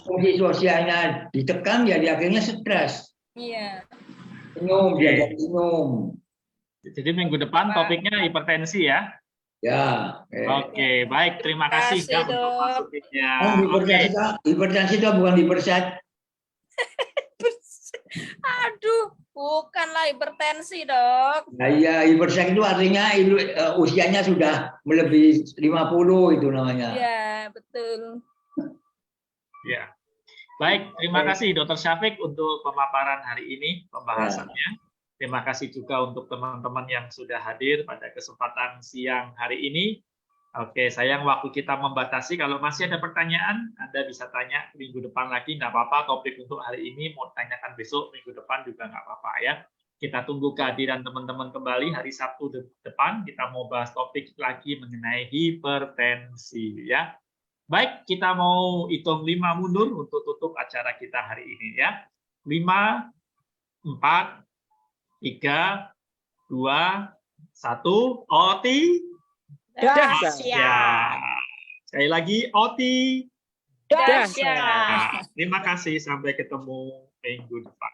E: Fungsi sosialnya ditekan, ya dia akhirnya stres.
I: Iya.
E: Minum, dia minum.
A: Jadi minggu depan topiknya hipertensi ya?
E: Ya.
A: Oke, baik. Terima kasih Kak untuk masukinnya.
E: Hipertensi itu bukan hiperset.
I: Aduh, bukanlah hipertensi dok.
E: Nah iya, hiperset itu artinya usianya sudah melebihi 50 itu namanya.
I: Iya, betul.
A: Ya. Baik, terima kasih Dr. Syafiq untuk pemaparan hari ini, pembahasannya. Terima kasih juga untuk teman-teman yang sudah hadir pada kesempatan siang hari ini. Oke, sayang waktu kita membatasi. Kalau masih ada pertanyaan, Anda bisa tanya minggu depan lagi, nggak apa-apa. Topik untuk hari ini mau tanyakan besok, minggu depan juga nggak apa-apa ya. Kita tunggu kehadiran teman-teman kembali hari Sabtu depan. Kita mau bahas topik lagi mengenai hipertensi ya. Baik, kita mau hitung 5 mundur untuk tutup acara kita hari ini ya. 5, 4, 3, 2, 1, OTI. Dahsyat. Sekali lagi, OTI.
I: Dahsyat.
A: Terima kasih, sampai ketemu minggu depan.